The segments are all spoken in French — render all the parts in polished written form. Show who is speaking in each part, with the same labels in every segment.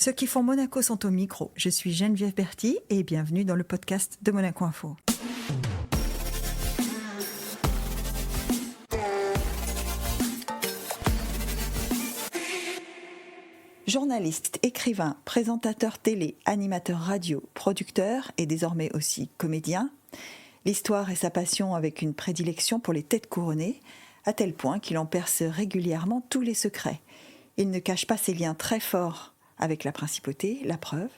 Speaker 1: Ceux qui font Monaco sont au micro. Je suis Geneviève Berthy et bienvenue dans le podcast de Monaco Info. Journaliste, écrivain, présentateur télé, animateur radio, producteur et désormais aussi comédien, l'histoire est sa passion avec une prédilection pour les têtes couronnées, à tel point qu'il en perce régulièrement tous les secrets. Il ne cache pas ses liens très forts avec la principauté, la preuve.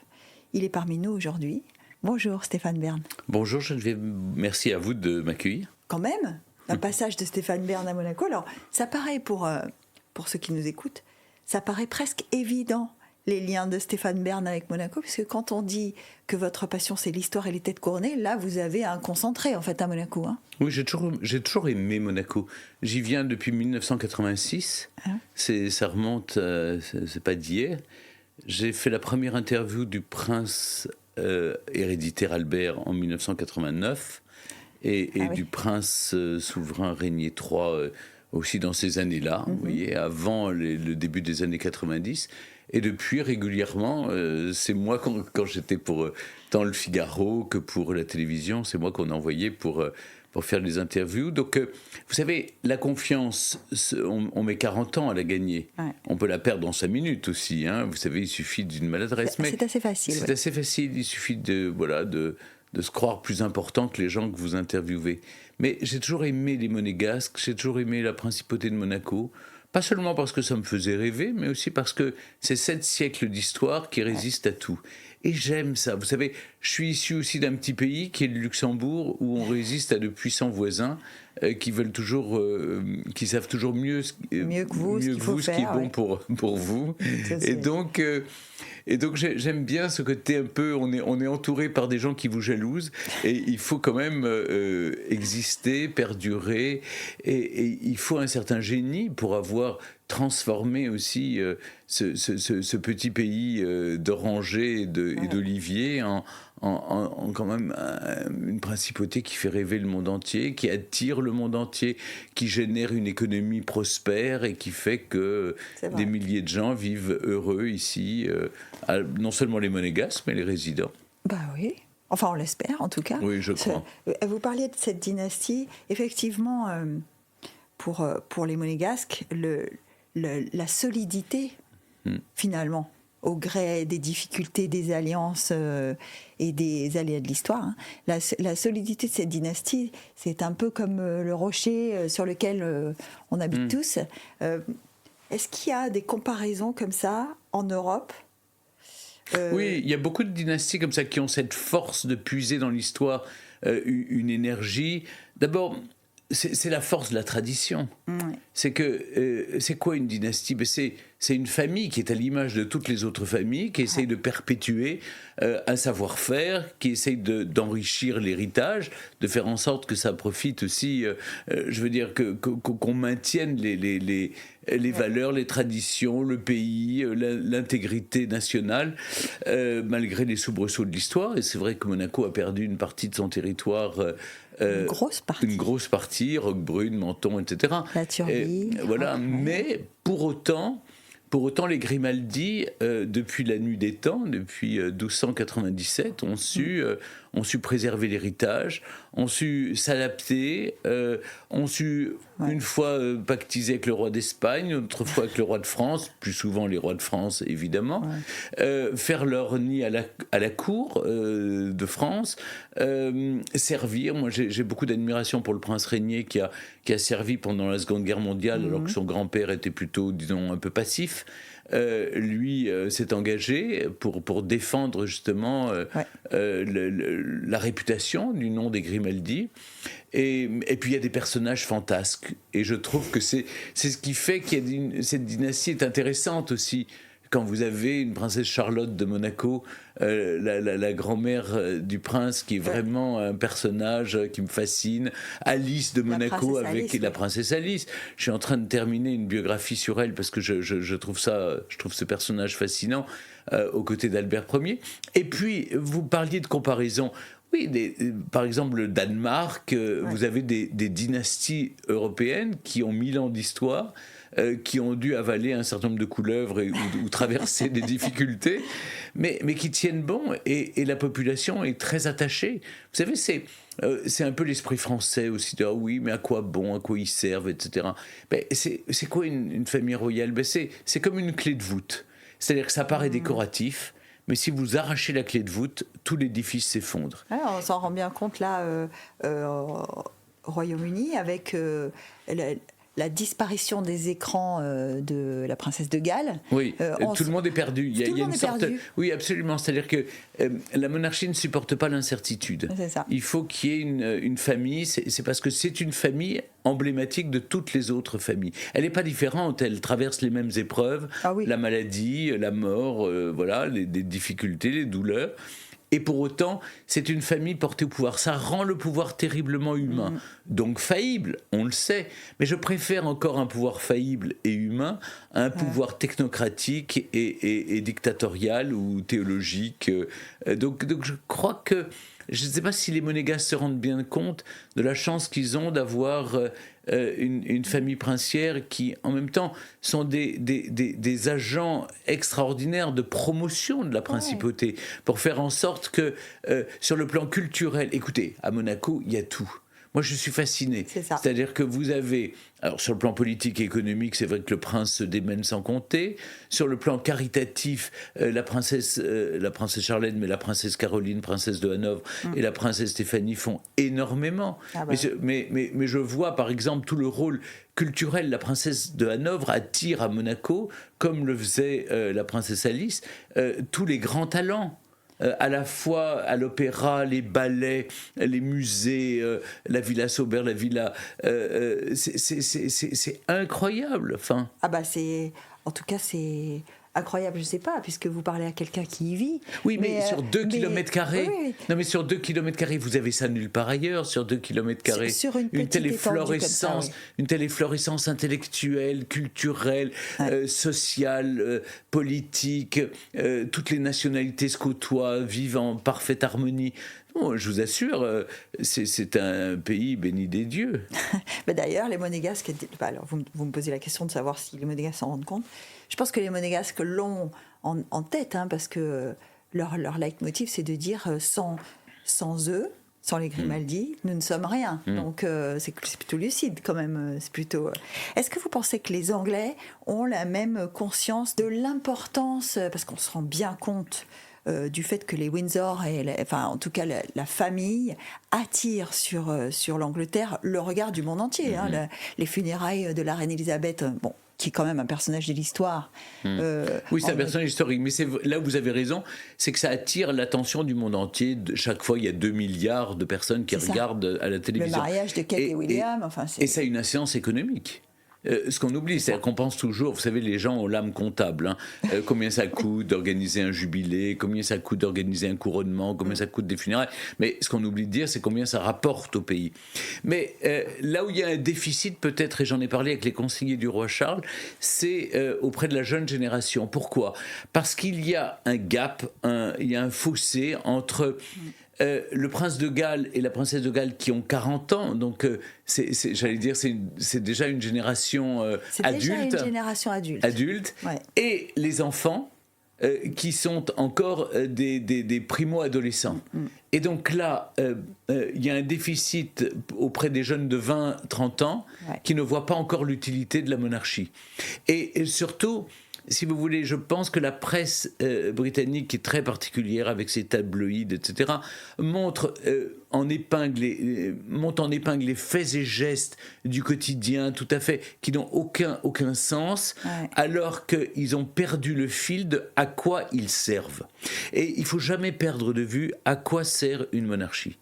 Speaker 1: Il est parmi nous aujourd'hui. Bonjour Stéphane Bern.
Speaker 2: Bonjour Geneviève, merci à vous de m'accueillir.
Speaker 1: Quand même, un passage de Stéphane Bern à Monaco, alors ça paraît pour ceux qui nous écoutent, ça paraît presque évident, les liens de Stéphane Bern avec Monaco, puisque quand on dit que votre passion c'est l'histoire et les têtes couronnées, là vous avez un concentré en fait à Monaco. Hein.
Speaker 2: Oui, j'ai toujours aimé Monaco. J'y viens depuis 1986, ça remonte, c'est pas d'hier. J'ai fait la première interview du prince héréditaire Albert en 1989 et du prince souverain Régnier III aussi dans ces années-là, vous voyez, avant le début des années 90. Et depuis, régulièrement, c'est moi, quand j'étais dans le Figaro, que pour la télévision, c'est moi qu'on envoyait pour faire des interviews. Donc, vous savez, la confiance, on met 40 ans à la gagner. Ouais. On peut la perdre en 5 minutes aussi. Hein. Vous savez, il suffit d'une maladresse.
Speaker 1: C'est assez facile.
Speaker 2: C'est assez facile. Il suffit de se croire plus important que les gens que vous interviewez. Mais j'ai toujours aimé les Monégasques, j'ai toujours aimé la principauté de Monaco. Pas seulement parce que ça me faisait rêver, mais aussi parce que c'est 7 siècles d'histoire qui résistent à tout. Et j'aime ça. Vous savez, je suis issu aussi d'un petit pays qui est le Luxembourg, où on résiste à de puissants voisins qui veulent toujours, qui savent toujours mieux
Speaker 1: que vous,
Speaker 2: ce qui est bon pour vous. Et donc j'aime bien ce côté un peu, on est entouré par des gens qui vous jalousent, et il faut quand même exister, perdurer, et il faut un certain génie pour avoir transformé aussi ce petit pays d'orangers et d'oliviers en quand même une principauté qui fait rêver le monde entier, qui attire le monde entier, qui génère une économie prospère et qui fait que des milliers de gens vivent heureux ici, non seulement les Monégasques, mais les résidents.
Speaker 1: Bah oui. Enfin, on l'espère, en tout cas.
Speaker 2: Oui, je crois.
Speaker 1: Vous parliez de cette dynastie. Effectivement, pour les Monégasques, la solidité, finalement, au gré des difficultés, des alliances et des aléas de l'histoire, hein, la solidité de cette dynastie, c'est un peu comme le rocher sur lequel on habite tous. Est-ce qu'il y a des comparaisons comme ça en Europe ?
Speaker 2: Oui, il y a beaucoup de dynasties comme ça qui ont cette force de puiser dans l'histoire une énergie. D'abord, c'est la force de la tradition. C'est quoi une dynastie ? C'est une famille qui est à l'image de toutes les autres familles, qui essaye de perpétuer un savoir-faire, qui essaye d'enrichir l'héritage, de faire en sorte que ça profite aussi, je veux dire, qu'on maintienne les valeurs, les traditions, le pays, l'intégrité nationale, malgré les soubresauts de l'histoire. Et c'est vrai que Monaco a perdu une partie de son territoire.
Speaker 1: Une grosse partie,
Speaker 2: Roquebrune, Menton, etc.
Speaker 1: La Turbie.
Speaker 2: Voilà, mais pour autant, les Grimaldi, depuis la nuit des temps, depuis 1297, ont su préserver l'héritage, ont su s'adapter, ont su une fois pactiser avec le roi d'Espagne, une autre fois avec le roi de France, plus souvent les rois de France évidemment, faire leur nid à la cour de France, servir. Moi j'ai beaucoup d'admiration pour le prince Régnier qui a servi pendant la Seconde Guerre mondiale alors que son grand-père était plutôt, disons, un peu passif. Lui s'est engagé pour défendre justement la réputation du nom des Grimaldi. Et puis il y a des personnages fantasques. Et je trouve que c'est ce qui fait que cette dynastie est intéressante aussi. Quand vous avez une princesse Charlotte de Monaco, la grand-mère du prince, qui est vraiment un personnage qui me fascine, Alice de Monaco la princesse Alice. Je suis en train de terminer une biographie sur elle parce que je trouve ce personnage fascinant aux côtés d'Albert Ier. Et puis, vous parliez de comparaison. Oui, par exemple, le Danemark, vous avez des dynasties européennes qui ont 1000 ans d'histoire, qui ont dû avaler un certain nombre de couleuvres ou traverser des difficultés, mais qui tiennent bon, et la population est très attachée. Vous savez, c'est un peu l'esprit français aussi, de, ah oui, mais à quoi bon, à quoi ils servent, etc. Ben, c'est quoi une famille royale? Ben, c'est comme une clé de voûte. C'est-à-dire que ça paraît décoratif, mais si vous arrachez la clé de voûte, tout l'édifice s'effondre.
Speaker 1: Alors, on s'en rend bien compte là au Royaume-Uni avec la disparition des écrans de la princesse de Galles.
Speaker 2: Oui, tout le monde est perdu. Il y a une sorte.
Speaker 1: Perdu.
Speaker 2: Oui, absolument. C'est-à-dire que la monarchie ne supporte pas l'incertitude.
Speaker 1: C'est ça.
Speaker 2: Il faut qu'il y ait une famille. C'est parce que c'est une famille emblématique de toutes les autres familles. Elle n'est pas différente. Elle traverse les mêmes épreuves, la maladie, la mort, voilà, les difficultés, les douleurs. Et pour autant, c'est une famille portée au pouvoir. Ça rend le pouvoir terriblement humain. Donc faillible, on le sait. Mais je préfère encore un pouvoir faillible et humain à un pouvoir technocratique et dictatorial ou théologique. Donc je crois que... Je ne sais pas si les monégasques se rendent bien compte de la chance qu'ils ont d'avoir une famille princière qui, en même temps, sont des agents extraordinaires de promotion de la principauté, pour faire en sorte que, sur le plan culturel, écoutez, à Monaco, il y a tout. Moi, je suis fasciné. C'est-à-dire que vous avez... Alors, sur le plan politique et économique, c'est vrai que le prince se démène sans compter. Sur le plan caritatif, la princesse Charlène, mais la princesse Caroline, princesse de Hanovre, et la princesse Stéphanie font énormément. Mais je vois, par exemple, tout le rôle culturel. La princesse de Hanovre attire à Monaco, comme le faisait la princesse Alice, tous les grands talents. À la fois à l'opéra, les ballets, les musées, la Villa Sauber, la Villa... c'est incroyable. Enfin.
Speaker 1: En tout cas, c'est incroyable, je ne sais pas, puisque vous parlez à quelqu'un qui y vit.
Speaker 2: Oui, mais sur 2 km carrés. Oui. Non, mais sur 2 km carrés, vous avez ça nulle part ailleurs, sur 2 km carrés.
Speaker 1: Sur une telle efflorescence,
Speaker 2: une telle efflorescence intellectuelle, culturelle, sociale, politique. Toutes les nationalités se côtoient, vivent en parfaite harmonie. Bon, je vous assure, c'est un pays béni des dieux.
Speaker 1: D'ailleurs, les monégasques, alors vous me posez la question de savoir si les monégasques s'en rendent compte. Je pense que les monégasques l'ont en tête, parce que leur leitmotiv, c'est de dire sans eux, sans les Grimaldi, nous ne sommes rien. Donc c'est plutôt lucide quand même. C'est plutôt. Est-ce que vous pensez que les Anglais ont la même conscience de l'importance, parce qu'on se rend bien compte du fait que les Windsor, en tout cas la famille, attire sur l'Angleterre le regard du monde entier. Les funérailles de la reine Elisabeth, qui est quand même un personnage de l'histoire.
Speaker 2: Oui, c'est un personnage historique, mais là où vous avez raison, c'est que ça attire l'attention du monde entier. Chaque fois, il y a 2 milliards de personnes qui regardent à la télévision.
Speaker 1: Le mariage de Kate et William,
Speaker 2: et ça a une incidence économique. Ce qu'on oublie, c'est qu'on pense toujours, vous savez, les gens ont l'âme comptable. Combien ça coûte d'organiser un jubilé, combien ça coûte d'organiser un couronnement, combien ça coûte des funérailles. Mais ce qu'on oublie de dire, c'est combien ça rapporte au pays. Mais là où il y a un déficit, peut-être, et j'en ai parlé avec les conseillers du roi Charles, c'est auprès de la jeune génération. Pourquoi ? Parce qu'il y a un gap, il y a un fossé entre... le prince de Galles et la princesse de Galles qui ont 40 ans, donc j'allais dire c'est déjà une génération adulte.
Speaker 1: C'est déjà une génération adulte.
Speaker 2: Ouais. Et les enfants qui sont encore des primo-adolescents. Et donc là, il y a un déficit auprès des jeunes de 20-30 ans qui ne voient pas encore l'utilité de la monarchie. Et surtout... Si vous voulez, je pense que la presse britannique, qui est très particulière avec ses tabloïds, etc., monte en épingle les faits et gestes du quotidien, tout à fait, qui n'ont aucun sens, alors qu'ils ont perdu le fil de à quoi ils servent. Et il ne faut jamais perdre de vue à quoi sert une monarchie.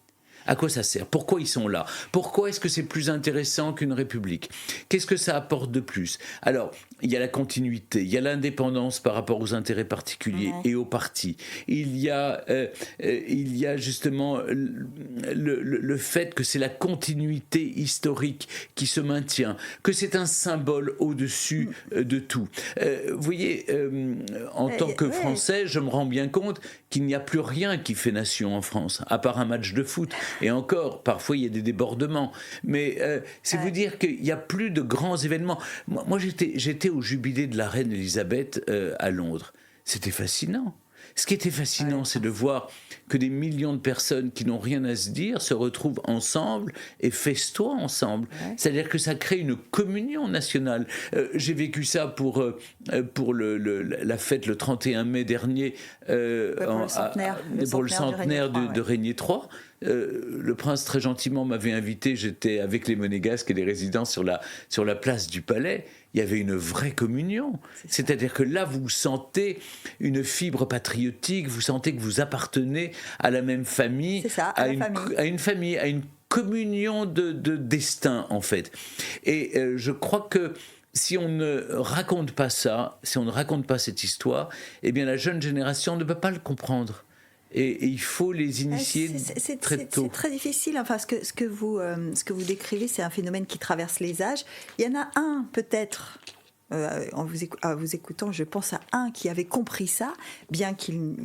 Speaker 2: À quoi ça sert ? Pourquoi ils sont là ? Pourquoi est-ce que c'est plus intéressant qu'une république ? Qu'est-ce que ça apporte de plus ? Alors, il y a la continuité, il y a l'indépendance par rapport aux intérêts particuliers et aux partis. Il y a justement le fait que c'est la continuité historique qui se maintient, que c'est un symbole au-dessus de tout. Vous voyez, en tant que Français, je me rends bien compte qu'il n'y a plus rien qui fait nation en France, à part un match de foot. Et encore, parfois, il y a des débordements. Mais c'est vous dire qu'il n'y a plus de grands événements. Moi j'étais au jubilé de la reine Elisabeth à Londres. C'était fascinant. Ce qui était fascinant, c'est de voir que des millions de personnes qui n'ont rien à se dire se retrouvent ensemble et festoient ensemble. Ouais. C'est-à-dire que ça crée une communion nationale. J'ai vécu ça pour la fête le 31 mai dernier,
Speaker 1: pour le centenaire
Speaker 2: de Régnier III. Le prince très gentiment m'avait invité, j'étais avec les Monégasques et les résidents sur la place du Palais. Il y avait une vraie communion. C'est-à-dire que là, vous sentez une fibre patriotique, vous sentez que vous appartenez à la même famille, à une famille, à une communion de destin, en fait. Et je crois que si on ne raconte pas ça, si on ne raconte pas cette histoire, eh bien la jeune génération ne peut pas le comprendre. Et il faut les initier très tôt.
Speaker 1: C'est très difficile. Enfin, ce que vous décrivez, c'est un phénomène qui traverse les âges. Il y en a un, peut-être, en vous écoutant, je pense à un qui avait compris ça, bien qu'il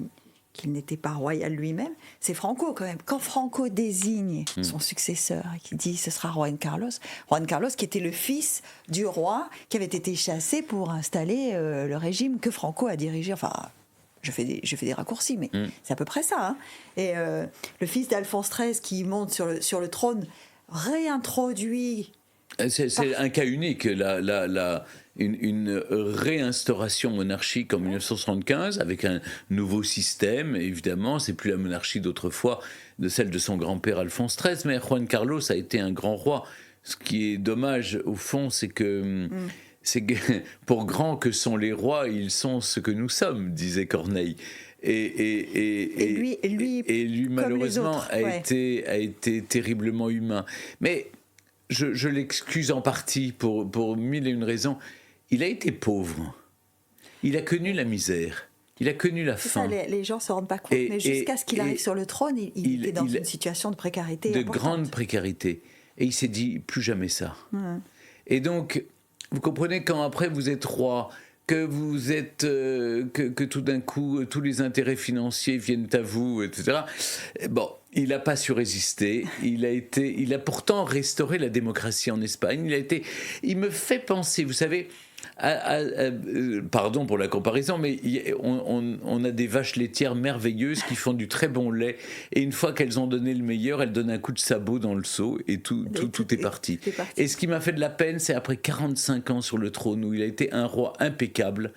Speaker 1: n'était pas royal lui-même. C'est Franco, quand même. Quand Franco désigne son successeur et qui dit ce sera Juan Carlos qui était le fils du roi qui avait été chassé pour installer le régime que Franco a dirigé. Enfin, je fais des raccourcis, mais c'est à peu près ça. Hein. Et le fils d'Alphonse XIII qui monte sur le trône réintroduit.
Speaker 2: C'est un cas unique, une réinstauration monarchique en 1975 avec un nouveau système. Évidemment, c'est plus la monarchie d'autrefois, de celle de son grand-père Alphonse XIII, mais Juan Carlos a été un grand roi. Ce qui est dommage, au fond, c'est que pour grands que sont les rois, ils sont ce que nous sommes, disait Corneille. Et lui malheureusement, a été terriblement humain. Mais je l'excuse en partie pour mille et une raisons. Il a été pauvre. Il a connu la misère. Il a connu la faim.
Speaker 1: Ça, les gens ne se rendent pas compte. Mais jusqu'à ce qu'il arrive sur le trône, il était dans une situation de précarité importante.
Speaker 2: Grande précarité. Et il s'est dit, plus jamais ça. Et donc, vous comprenez, quand après vous êtes roi, que vous êtes que tout d'un coup tous les intérêts financiers viennent à vous, etc. Bon, il n'a pas su résister. Il a pourtant restauré la démocratie en Espagne. Il me fait penser, vous savez, pardon pour la comparaison, mais on a des vaches laitières merveilleuses qui font du très bon lait, et une fois qu'elles ont donné le meilleur, elles donnent un coup de sabot dans le seau et tout est parti. Et ce qui m'a fait de la peine, c'est après 45 ans sur le trône où il a été un roi impeccable,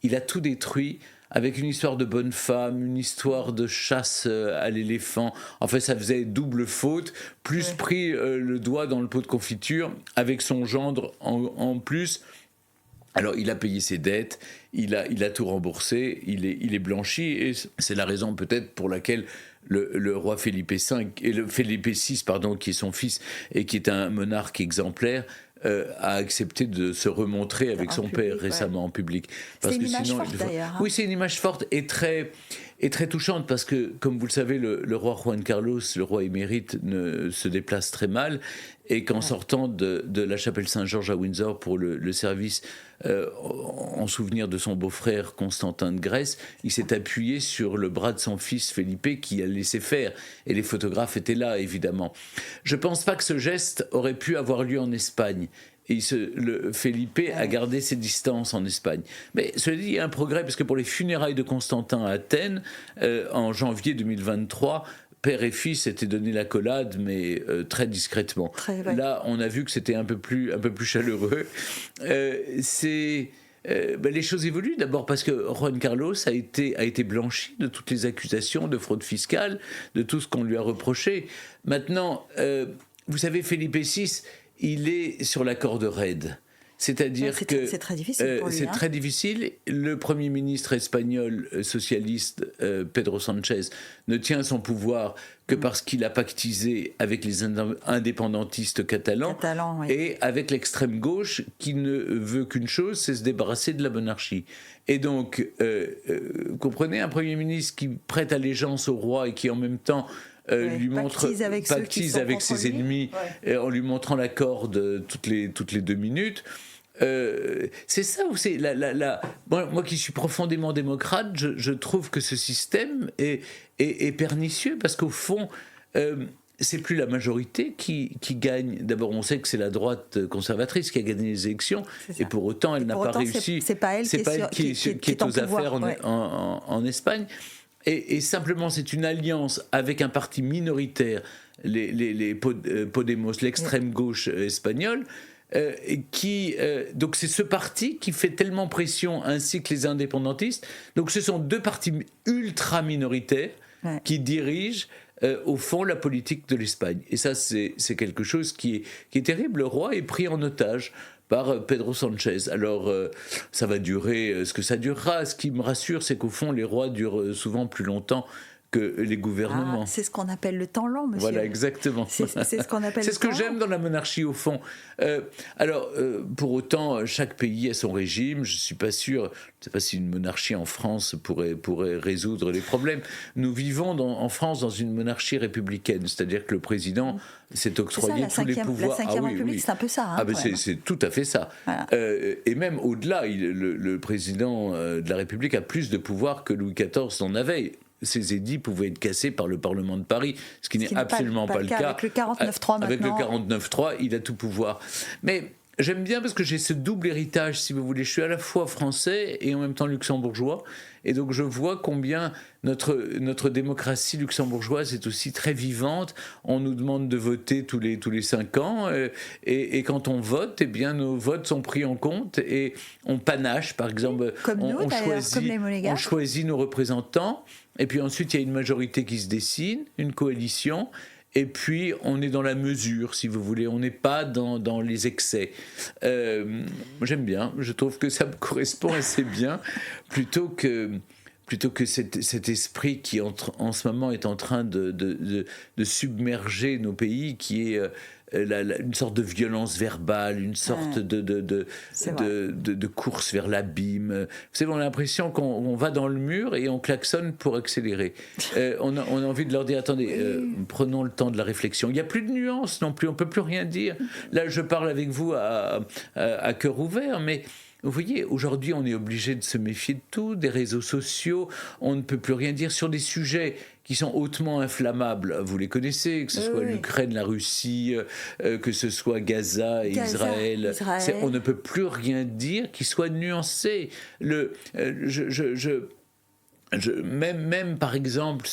Speaker 2: il a tout détruit avec une histoire de bonne femme, une histoire de chasse à l'éléphant. En fait, ça faisait double faute, plus pris le doigt dans le pot de confiture avec son gendre en plus. Alors, il a payé ses dettes, il a tout remboursé, il est blanchi, et c'est la raison peut-être pour laquelle le roi Philippe VI, qui est son fils et qui est un monarque exemplaire, a accepté de se remontrer avec son père récemment en public.
Speaker 1: C'est une image forte d'ailleurs.
Speaker 2: Oui, c'est une image forte et très touchante parce que, comme vous le savez, le roi Juan Carlos, le roi émérite, se déplace très mal, et qu'en sortant de la chapelle Saint-Georges à Windsor pour le service en souvenir de son beau-frère Constantin de Grèce, il s'est appuyé sur le bras de son fils Felipe qui a laissé faire, et les photographes étaient là évidemment. Je ne pense pas que ce geste aurait pu avoir lieu en Espagne. Et Felipe a gardé ses distances en Espagne. Mais cela dit, il y a un progrès, parce que pour les funérailles de Constantin à Athènes, en janvier 2023, père et fils s'étaient donné l'accolade, mais très discrètement. Là, on a vu que c'était un peu plus chaleureux. Les choses évoluent, d'abord parce que Juan Carlos a été blanchi de toutes les accusations de fraude fiscale, de tout ce qu'on lui a reproché. Maintenant, vous savez, Felipe VI, il est sur la corde raide. C'est-à-dire que
Speaker 1: c'est très difficile pour lui.
Speaker 2: C'est très difficile. Le Premier ministre espagnol socialiste, Pedro Sánchez, ne tient son pouvoir que parce qu'il a pactisé avec les indépendantistes catalans et avec l'extrême gauche qui ne veut qu'une chose, c'est se débarrasser de la monarchie. Et donc, vous comprenez, un Premier ministre qui prête allégeance au roi et qui en même temps lui pactise avec ses ennemis, en lui montrant la corde toutes les 2 minutes. C'est ça où c'est moi qui suis profondément démocrate, je trouve que ce système est pernicieux, parce qu'au fond c'est plus la majorité qui gagne. D'abord, on sait que c'est la droite conservatrice qui a gagné les élections, et pour autant, elle n'a pas réussi.
Speaker 1: C'est pas elle qui est aux affaires
Speaker 2: en Espagne. Et simplement, c'est une alliance avec un parti minoritaire, les Podemos, l'extrême gauche espagnole, donc c'est ce parti qui fait tellement pression, ainsi que les indépendantistes. Donc ce sont deux partis ultra minoritaires qui dirigent au fond la politique de l'Espagne. Et ça, c'est quelque chose qui est terrible. Le roi est pris en otage par Pedro Sanchez. Alors, ça va durer ce que ça durera. Ce qui me rassure, c'est qu'au fond, les rois durent souvent plus longtemps que les gouvernements.
Speaker 1: C'est ce qu'on appelle le temps long, monsieur.
Speaker 2: Voilà, exactement.
Speaker 1: C'est ce qu'on appelle
Speaker 2: c'est ce que j'aime dans la monarchie, au fond. Pour autant, chaque pays a son régime. Je ne suis pas sûr, je ne sais pas si une monarchie en France pourrait résoudre les problèmes. Nous vivons en France dans une monarchie républicaine, c'est-à-dire que le président s'est octroyé tous les pouvoirs.
Speaker 1: La 5e République, c'est un peu ça.
Speaker 2: C'est tout à fait ça. Voilà. Et même au-delà, le président de la République a plus de pouvoir que Louis XIV n'en avait. Ces édits pouvaient être cassés par le Parlement de Paris, ce qui n'est absolument pas le cas.
Speaker 1: Avec le 49.3
Speaker 2: Avec
Speaker 1: maintenant.
Speaker 2: le 49.3, il a tout pouvoir. Mais j'aime bien parce que j'ai ce double héritage, si vous voulez. Je suis à la fois français et en même temps luxembourgeois. Et donc je vois combien notre démocratie luxembourgeoise est aussi très vivante. On nous demande de voter tous les 5 ans. Et quand on vote, eh bien, nos votes sont pris en compte et on panache, par exemple.
Speaker 1: Comme nous, comme les Monégasques.
Speaker 2: On choisit nos représentants. Et puis ensuite, il y a une majorité qui se dessine, une coalition. Et puis, on est dans la mesure, si vous voulez. On n'est pas dans les excès. J'aime bien. Je trouve que ça me correspond assez bien. Plutôt que cet esprit qui, en ce moment, est en train de submerger nos pays, qui est une sorte de violence verbale, une sorte de course vers l'abîme. Vous savez, on a l'impression qu'on va dans le mur et on klaxonne pour accélérer. On a envie de leur dire, attendez, prenons le temps de la réflexion. Il n'y a plus de nuances non plus, on ne peut plus rien dire. Là, je parle avec vous à cœur ouvert, mais... Vous voyez, aujourd'hui, on est obligé de se méfier de tout, des réseaux sociaux, on ne peut plus rien dire sur des sujets qui sont hautement inflammables. Vous les connaissez, que ce soit l'Ukraine, la Russie, que ce soit Gaza et Israël. On ne peut plus rien dire qui soit nuancé. Même par exemple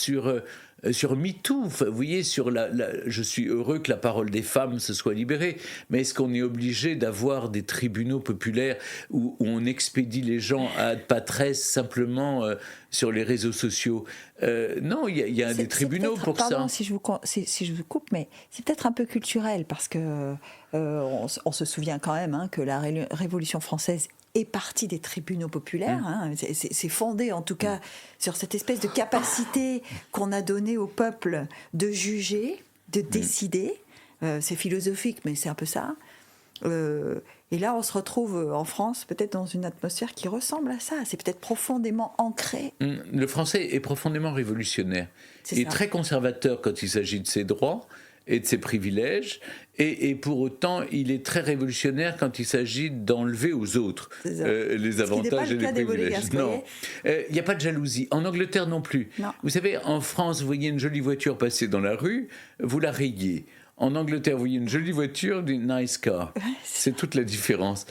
Speaker 2: sur MeToo, vous voyez, je suis heureux que la parole des femmes se soit libérée, mais est-ce qu'on est obligé d'avoir des tribunaux populaires où on expédie les gens à Patresse simplement sur les réseaux sociaux? Non, il y a des tribunaux pour ça.
Speaker 1: Pardon si je vous coupe, mais c'est peut-être un peu culturel, parce que on se souvient quand même que la Révolution française est partie des tribunaux populaires. C'est fondé en tout cas sur cette espèce de capacité qu'on a donnée au peuple de juger, de décider. C'est philosophique, mais c'est un peu ça. Et là, on se retrouve en France peut-être dans une atmosphère qui ressemble à ça. C'est peut-être profondément ancré.
Speaker 2: Le français est profondément révolutionnaire. Il est très conservateur quand il s'agit de ses droits et de ses privilèges, et pour autant, il est très révolutionnaire quand il s'agit d'enlever aux autres les avantages et les privilèges. Non, il n'y a pas de jalousie. En Angleterre non plus.
Speaker 1: Non.
Speaker 2: Vous savez, en France, vous voyez une jolie voiture passer dans la rue, vous la rayez. En Angleterre, vous voyez une jolie voiture, une nice car. C'est toute la différence.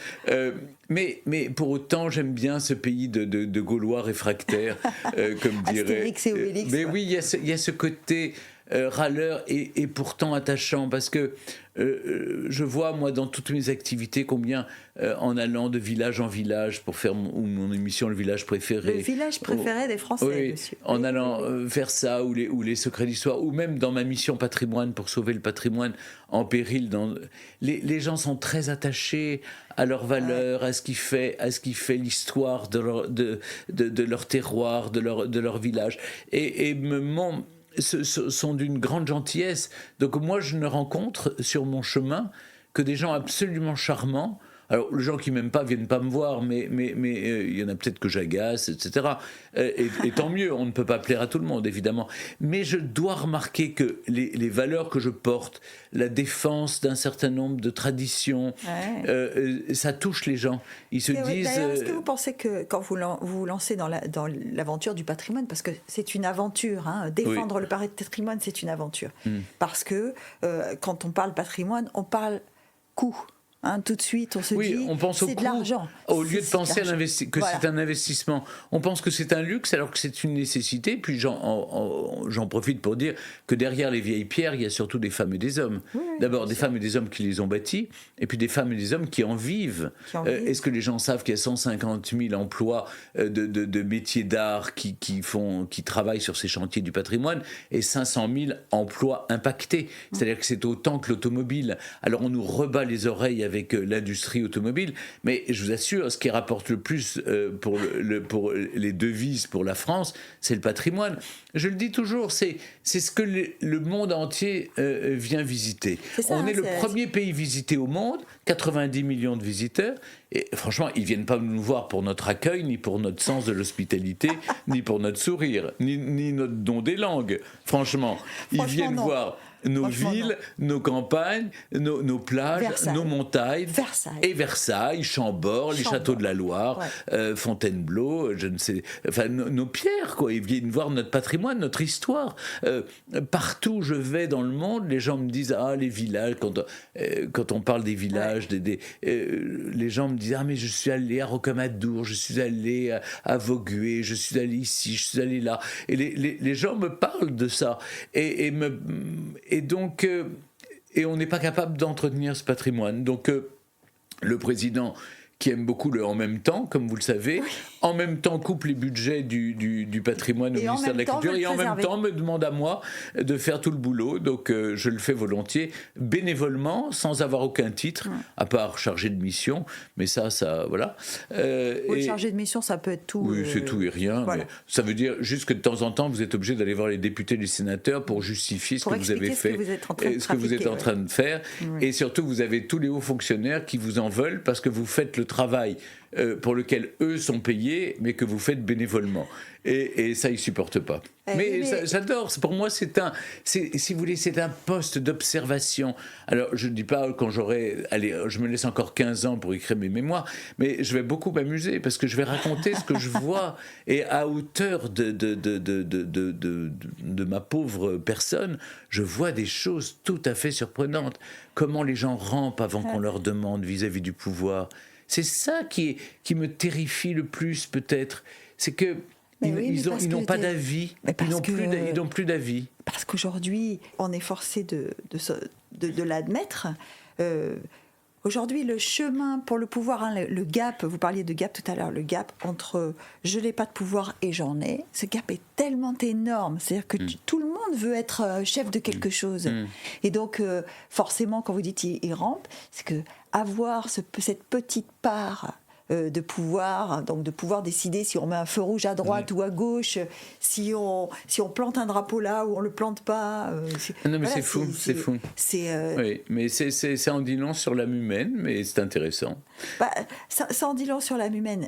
Speaker 2: Mais pour autant, j'aime bien ce pays de Gaulois réfractaires, comme dirait...
Speaker 1: Astérix et Obélix.
Speaker 2: Mais oui, il y a ce côté... râleur et pourtant attachant, parce que je vois, moi, dans toutes mes activités, combien en allant de village en village pour faire mon émission Le Village Préféré.
Speaker 1: Le village préféré des Français, monsieur.
Speaker 2: En allant faire ça, ou les secrets d'histoire, ou même dans ma mission patrimoine pour sauver le patrimoine en péril. Les gens sont très attachés à leurs valeurs, à ce qui fait l'histoire de leur terroir, de leur village. Et sont d'une grande gentillesse. Donc moi, je ne rencontre sur mon chemin que des gens absolument charmants, Alors, les gens qui m'aiment pas viennent pas me voir, mais il y en a peut-être que j'agace, etc. Et tant mieux, on ne peut pas plaire à tout le monde, évidemment. Mais je dois remarquer que les valeurs que je porte, la défense d'un certain nombre de traditions, ça touche les gens. Ils se disent...
Speaker 1: D'ailleurs, est-ce que vous pensez que quand vous vous lancez dans l'aventure du patrimoine, parce que c'est une aventure, hein, défendre le patrimoine, c'est une aventure. Parce que quand on parle patrimoine, on parle coût. Hein, tout de suite, on se dit,
Speaker 2: on pense au
Speaker 1: c'est
Speaker 2: coût,
Speaker 1: de l'argent.
Speaker 2: Au lieu de penser que
Speaker 1: voilà.
Speaker 2: c'est un investissement, on pense que c'est un luxe alors que c'est une nécessité. Puis j'en profite pour dire que derrière les vieilles pierres, il y a surtout des femmes et des hommes. D'abord des femmes et des hommes qui les ont bâties, et puis des femmes et des hommes qui en vivent. Est-ce que les gens savent qu'il y a 150 000 emplois de métiers d'art qui travaillent sur ces chantiers du patrimoine, et 500 000 emplois impactés. C'est-à-dire que c'est autant que l'automobile. Alors on nous rebat les oreilles avec l'industrie automobile, mais je vous assure, ce qui rapporte le plus pour les devises pour la France, c'est le patrimoine. Je le dis toujours, c'est ce que le monde entier vient visiter. On est le premier pays visité au monde, 90 millions de visiteurs, et franchement, ils ne viennent pas nous voir pour notre accueil, ni pour notre sens de l'hospitalité, ni pour notre sourire, ni notre don des langues. Franchement, ils viennent voir nos villes, nos campagnes, nos plages,
Speaker 1: Versailles.
Speaker 2: nos montagnes, et Versailles, Chambord, les châteaux de la Loire, Fontainebleau, je ne sais, enfin nos pierres, quoi. Ils viennent voir notre patrimoine, notre histoire. Partout où je vais dans le monde, les gens me disent les villages. Quand on parle des villages, les gens me disent mais je suis allé à Rocamadour, je suis allé à Vaugué, je suis allé ici, je suis allé là. Et les gens me parlent de ça et donc, on n'est pas capable d'entretenir ce patrimoine. Donc, le président, qui aime beaucoup le en même temps, comme vous le savez, en même temps coupe les budgets du patrimoine au ministère de la Culture, et en même temps me demande à moi de faire tout le boulot. Donc je le fais volontiers, bénévolement, sans avoir aucun titre, à part chargé de mission. Mais ça voilà.
Speaker 1: Chargé de mission, ça peut être tout.
Speaker 2: Oui, c'est tout et rien. Voilà. Mais ça veut dire juste que de temps en temps, vous êtes obligé d'aller voir les députés, les sénateurs pour justifier ce que vous avez fait, ce que vous êtes en train de faire. Et surtout, vous avez tous les hauts fonctionnaires qui vous en veulent parce que vous faites le travail pour lequel eux sont payés, mais que vous faites bénévolement. Et ça, ils ne supportent pas. Mais j'adore. Pour moi, si vous voulez, c'est un poste d'observation. Alors, je ne dis pas quand je me laisse encore 15 ans pour écrire mes mémoires, mais je vais beaucoup m'amuser parce que je vais raconter ce que je vois. Et à hauteur de ma pauvre personne, je vois des choses tout à fait surprenantes. Comment les gens rampent avant qu'on leur demande vis-à-vis du pouvoir. C'est ça qui me terrifie le plus, peut-être. C'est que ils n'ont pas d'avis. Ils n'ont plus d'avis.
Speaker 1: Parce qu'aujourd'hui, on est forcé de l'admettre. Aujourd'hui, le chemin pour le pouvoir, le gap, vous parliez de gap tout à l'heure, le gap entre je n'ai pas de pouvoir et j'en ai, ce gap est tellement énorme. C'est-à-dire que tout le monde veut être chef de quelque chose. Et donc, forcément, quand vous dites il rampe, c'est que avoir cette petite part de pouvoir, donc de pouvoir décider si on met un feu rouge à droite ou à gauche, si on plante un drapeau là ou on le plante pas.
Speaker 2: Non mais c'est fou. Oui, mais c'est en dit long sur l'âme humaine, mais c'est intéressant.
Speaker 1: Ça en dit long sur l'âme humaine.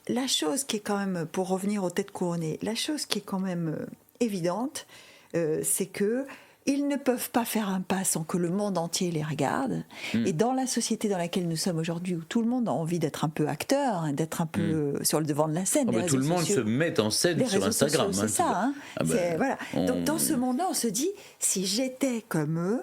Speaker 1: La chose qui est quand même, pour revenir aux têtes couronnées, la chose qui est quand même évidente, c'est que ils ne peuvent pas faire un pas sans que le monde entier les regarde. Et dans la société dans laquelle nous sommes aujourd'hui, où tout le monde a envie d'être un peu acteur, d'être un peu sur le devant de la scène.
Speaker 2: Tout le monde se met en scène sur Instagram.
Speaker 1: C'est ça. Voilà. Donc dans ce monde-là, on se dit, si j'étais comme eux,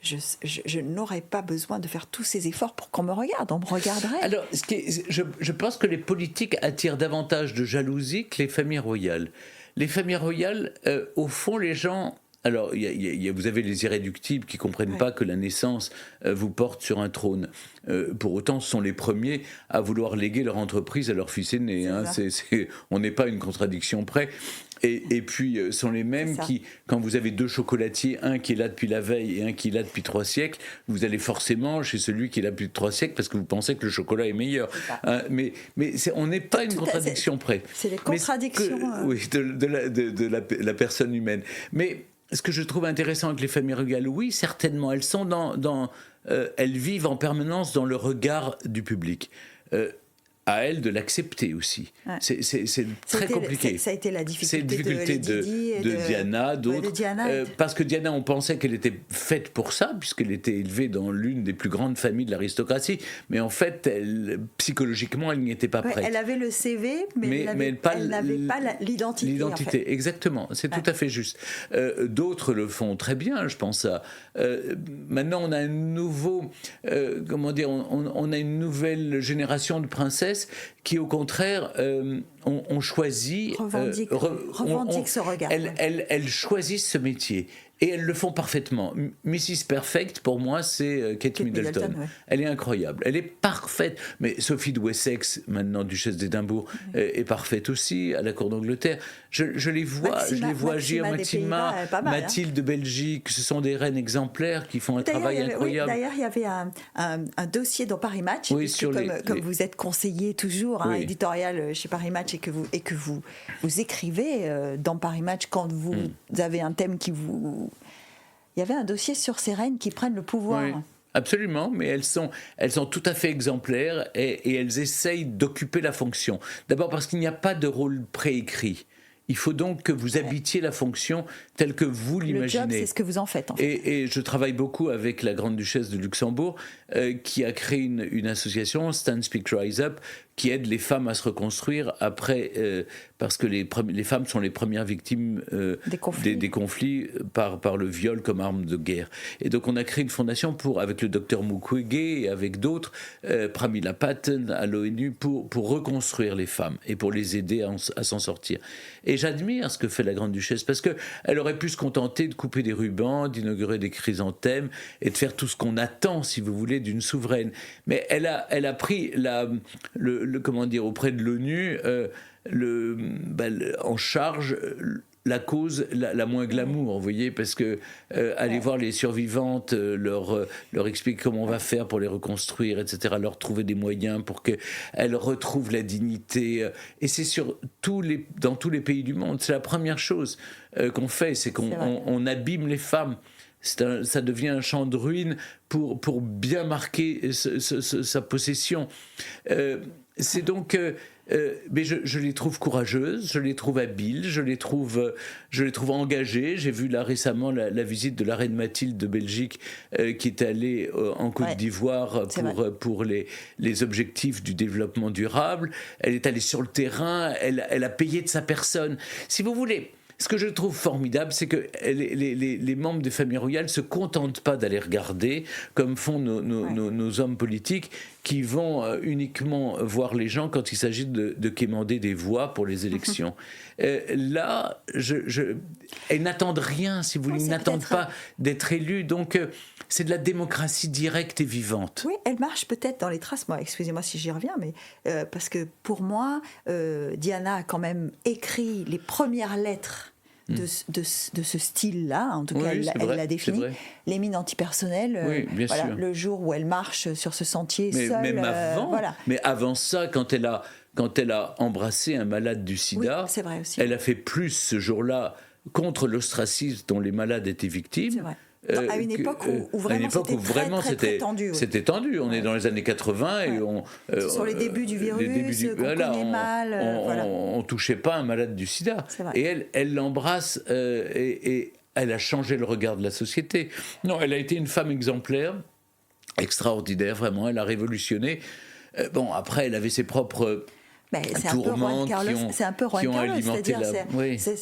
Speaker 1: je n'aurais pas besoin de faire tous ces efforts pour qu'on me regarde, on me regarderait.
Speaker 2: Alors, je pense que les politiques attirent davantage de jalousie que les familles royales. Les familles royales, au fond, les gens... Alors, vous avez les irréductibles qui ne comprennent pas que la naissance vous porte sur un trône. Pour autant, ce sont les premiers à vouloir léguer leur entreprise à leur fils aîné. On n'est pas à une contradiction près. Et puis, sont les mêmes qui, quand vous avez deux chocolatiers, un qui est là depuis la veille et un qui est là depuis 3 siècles, vous allez forcément chez celui qui est là depuis 3 siècles parce que vous pensez que le chocolat est meilleur. Mais on n'est pas à une contradiction près.
Speaker 1: C'est les contradictions.
Speaker 2: De la personne humaine. Mais ce que je trouve intéressant avec les familles royales, oui, certainement, elles sont dans elles vivent en permanence dans le regard du public. À elle de l'accepter aussi.
Speaker 1: Ouais.
Speaker 2: C'est très compliqué.
Speaker 1: Ça a été la difficulté
Speaker 2: de Diana, d'autres.
Speaker 1: Ouais,
Speaker 2: parce que Diana, on pensait qu'elle était faite pour ça, puisqu'elle était élevée dans l'une des plus grandes familles de l'aristocratie. Mais en fait, psychologiquement, elle n'y était pas prête.
Speaker 1: Elle avait le CV, mais elle n'avait pas l'identité.
Speaker 2: L'identité,
Speaker 1: en fait.
Speaker 2: exactement. C'est tout à fait juste. D'autres le font très bien, je pense à... maintenant, on a un nouveau... on a une nouvelle génération de princesses qui, au contraire, ont choisi...
Speaker 1: revendiquent ce regard.
Speaker 2: Elles choisissent ce métier. Et elles le font parfaitement. Mrs. Perfect, pour moi, c'est Kate Middleton. Ouais. Elle est incroyable. Elle est parfaite. Mais Sophie de Wessex, maintenant duchesse d'Édimbourg, est parfaite aussi, à la cour d'Angleterre. Je les vois agir. Maxima, Mathilde de Belgique, ce sont des reines exemplaires qui font un travail incroyable.
Speaker 1: D'ailleurs, il y avait un dossier dans Paris Match, comme vous êtes conseiller toujours, éditorial chez Paris Match, et que vous écrivez dans Paris Match quand vous avez un thème qui vous... Il y avait un dossier sur ces reines qui prennent le pouvoir.
Speaker 2: Oui, absolument, mais elles sont tout à fait exemplaires et elles essayent d'occuper la fonction. D'abord parce qu'il n'y a pas de rôle préécrit. Il faut donc que vous habitiez la fonction telle que vous l'imaginez.
Speaker 1: Le job, c'est ce que vous en faites. En fait.
Speaker 2: Et je travaille beaucoup avec la grande duchesse de Luxembourg, qui a créé une association, Stand Speak Rise Up, qui aide les femmes à se reconstruire après, parce que les femmes sont les premières victimes des conflits par le viol comme arme de guerre. Et donc on a créé une fondation avec le docteur Mukwege et avec d'autres, Pramila Patten à l'ONU, pour reconstruire les femmes et pour les aider à s'en sortir. Et j'admire ce que fait la grande duchesse, parce qu'elle aurait pu se contenter de couper des rubans, d'inaugurer des chrysanthèmes et de faire tout ce qu'on attend, si vous voulez, d'une souveraine. Mais elle a pris auprès de l'ONU en charge la cause la moins glamour, vous voyez, parce que aller voir les survivantes, leur expliquer comment on va faire pour les reconstruire, etc., leur trouver des moyens pour qu'elles retrouvent la dignité. Et c'est dans tous les pays du monde. C'est la première chose qu'on fait, c'est qu'on abîme les femmes. Ça devient un champ de ruines pour bien marquer sa possession. C'est donc... mais je les trouve courageuses, je les trouve habiles, je les trouve engagées. J'ai vu là récemment la visite de la reine Mathilde de Belgique qui est allée en Côte d'Ivoire pour les objectifs du développement durable. Elle est allée sur le terrain, elle a payé de sa personne. Si vous voulez... Ce que je trouve formidable, c'est que les membres des familles royales ne se contentent pas d'aller regarder, comme font nos hommes politiques, qui vont uniquement voir les gens quand il s'agit de quémander des voix pour les élections. Là, elles n'attendent rien, si vous voulez, ils n'attendent pas d'être élus. Donc, c'est de la démocratie directe et vivante.
Speaker 1: Oui, elle marche peut-être dans les traces. Moi, excusez-moi si j'y reviens, mais parce que pour moi, Diana a quand même écrit les premières lettres de ce style-là, en tout cas elle l'a défini, les mines antipersonnelles,
Speaker 2: sûr.
Speaker 1: Le jour où elle marche sur ce sentier seule.
Speaker 2: Même avant, mais avant ça, quand elle a embrassé un malade du sida,
Speaker 1: c'est vrai aussi.
Speaker 2: Elle a fait plus ce jour-là contre l'ostracisme dont les malades étaient victimes.
Speaker 1: C'est vrai. À une époque où vraiment c'était très tendu.
Speaker 2: C'était tendu. On est dans les années 80 et
Speaker 1: ce sont les débuts du virus, qu'on connaît mal.
Speaker 2: On touchait pas un malade du sida. Et elle l'embrasse et elle a changé le regard de la société. Non, elle a été une femme exemplaire, extraordinaire, vraiment. Elle a révolutionné. Après, elle avait ses propres... tourments
Speaker 1: c'est un peu Juan Carlos,
Speaker 2: alimenté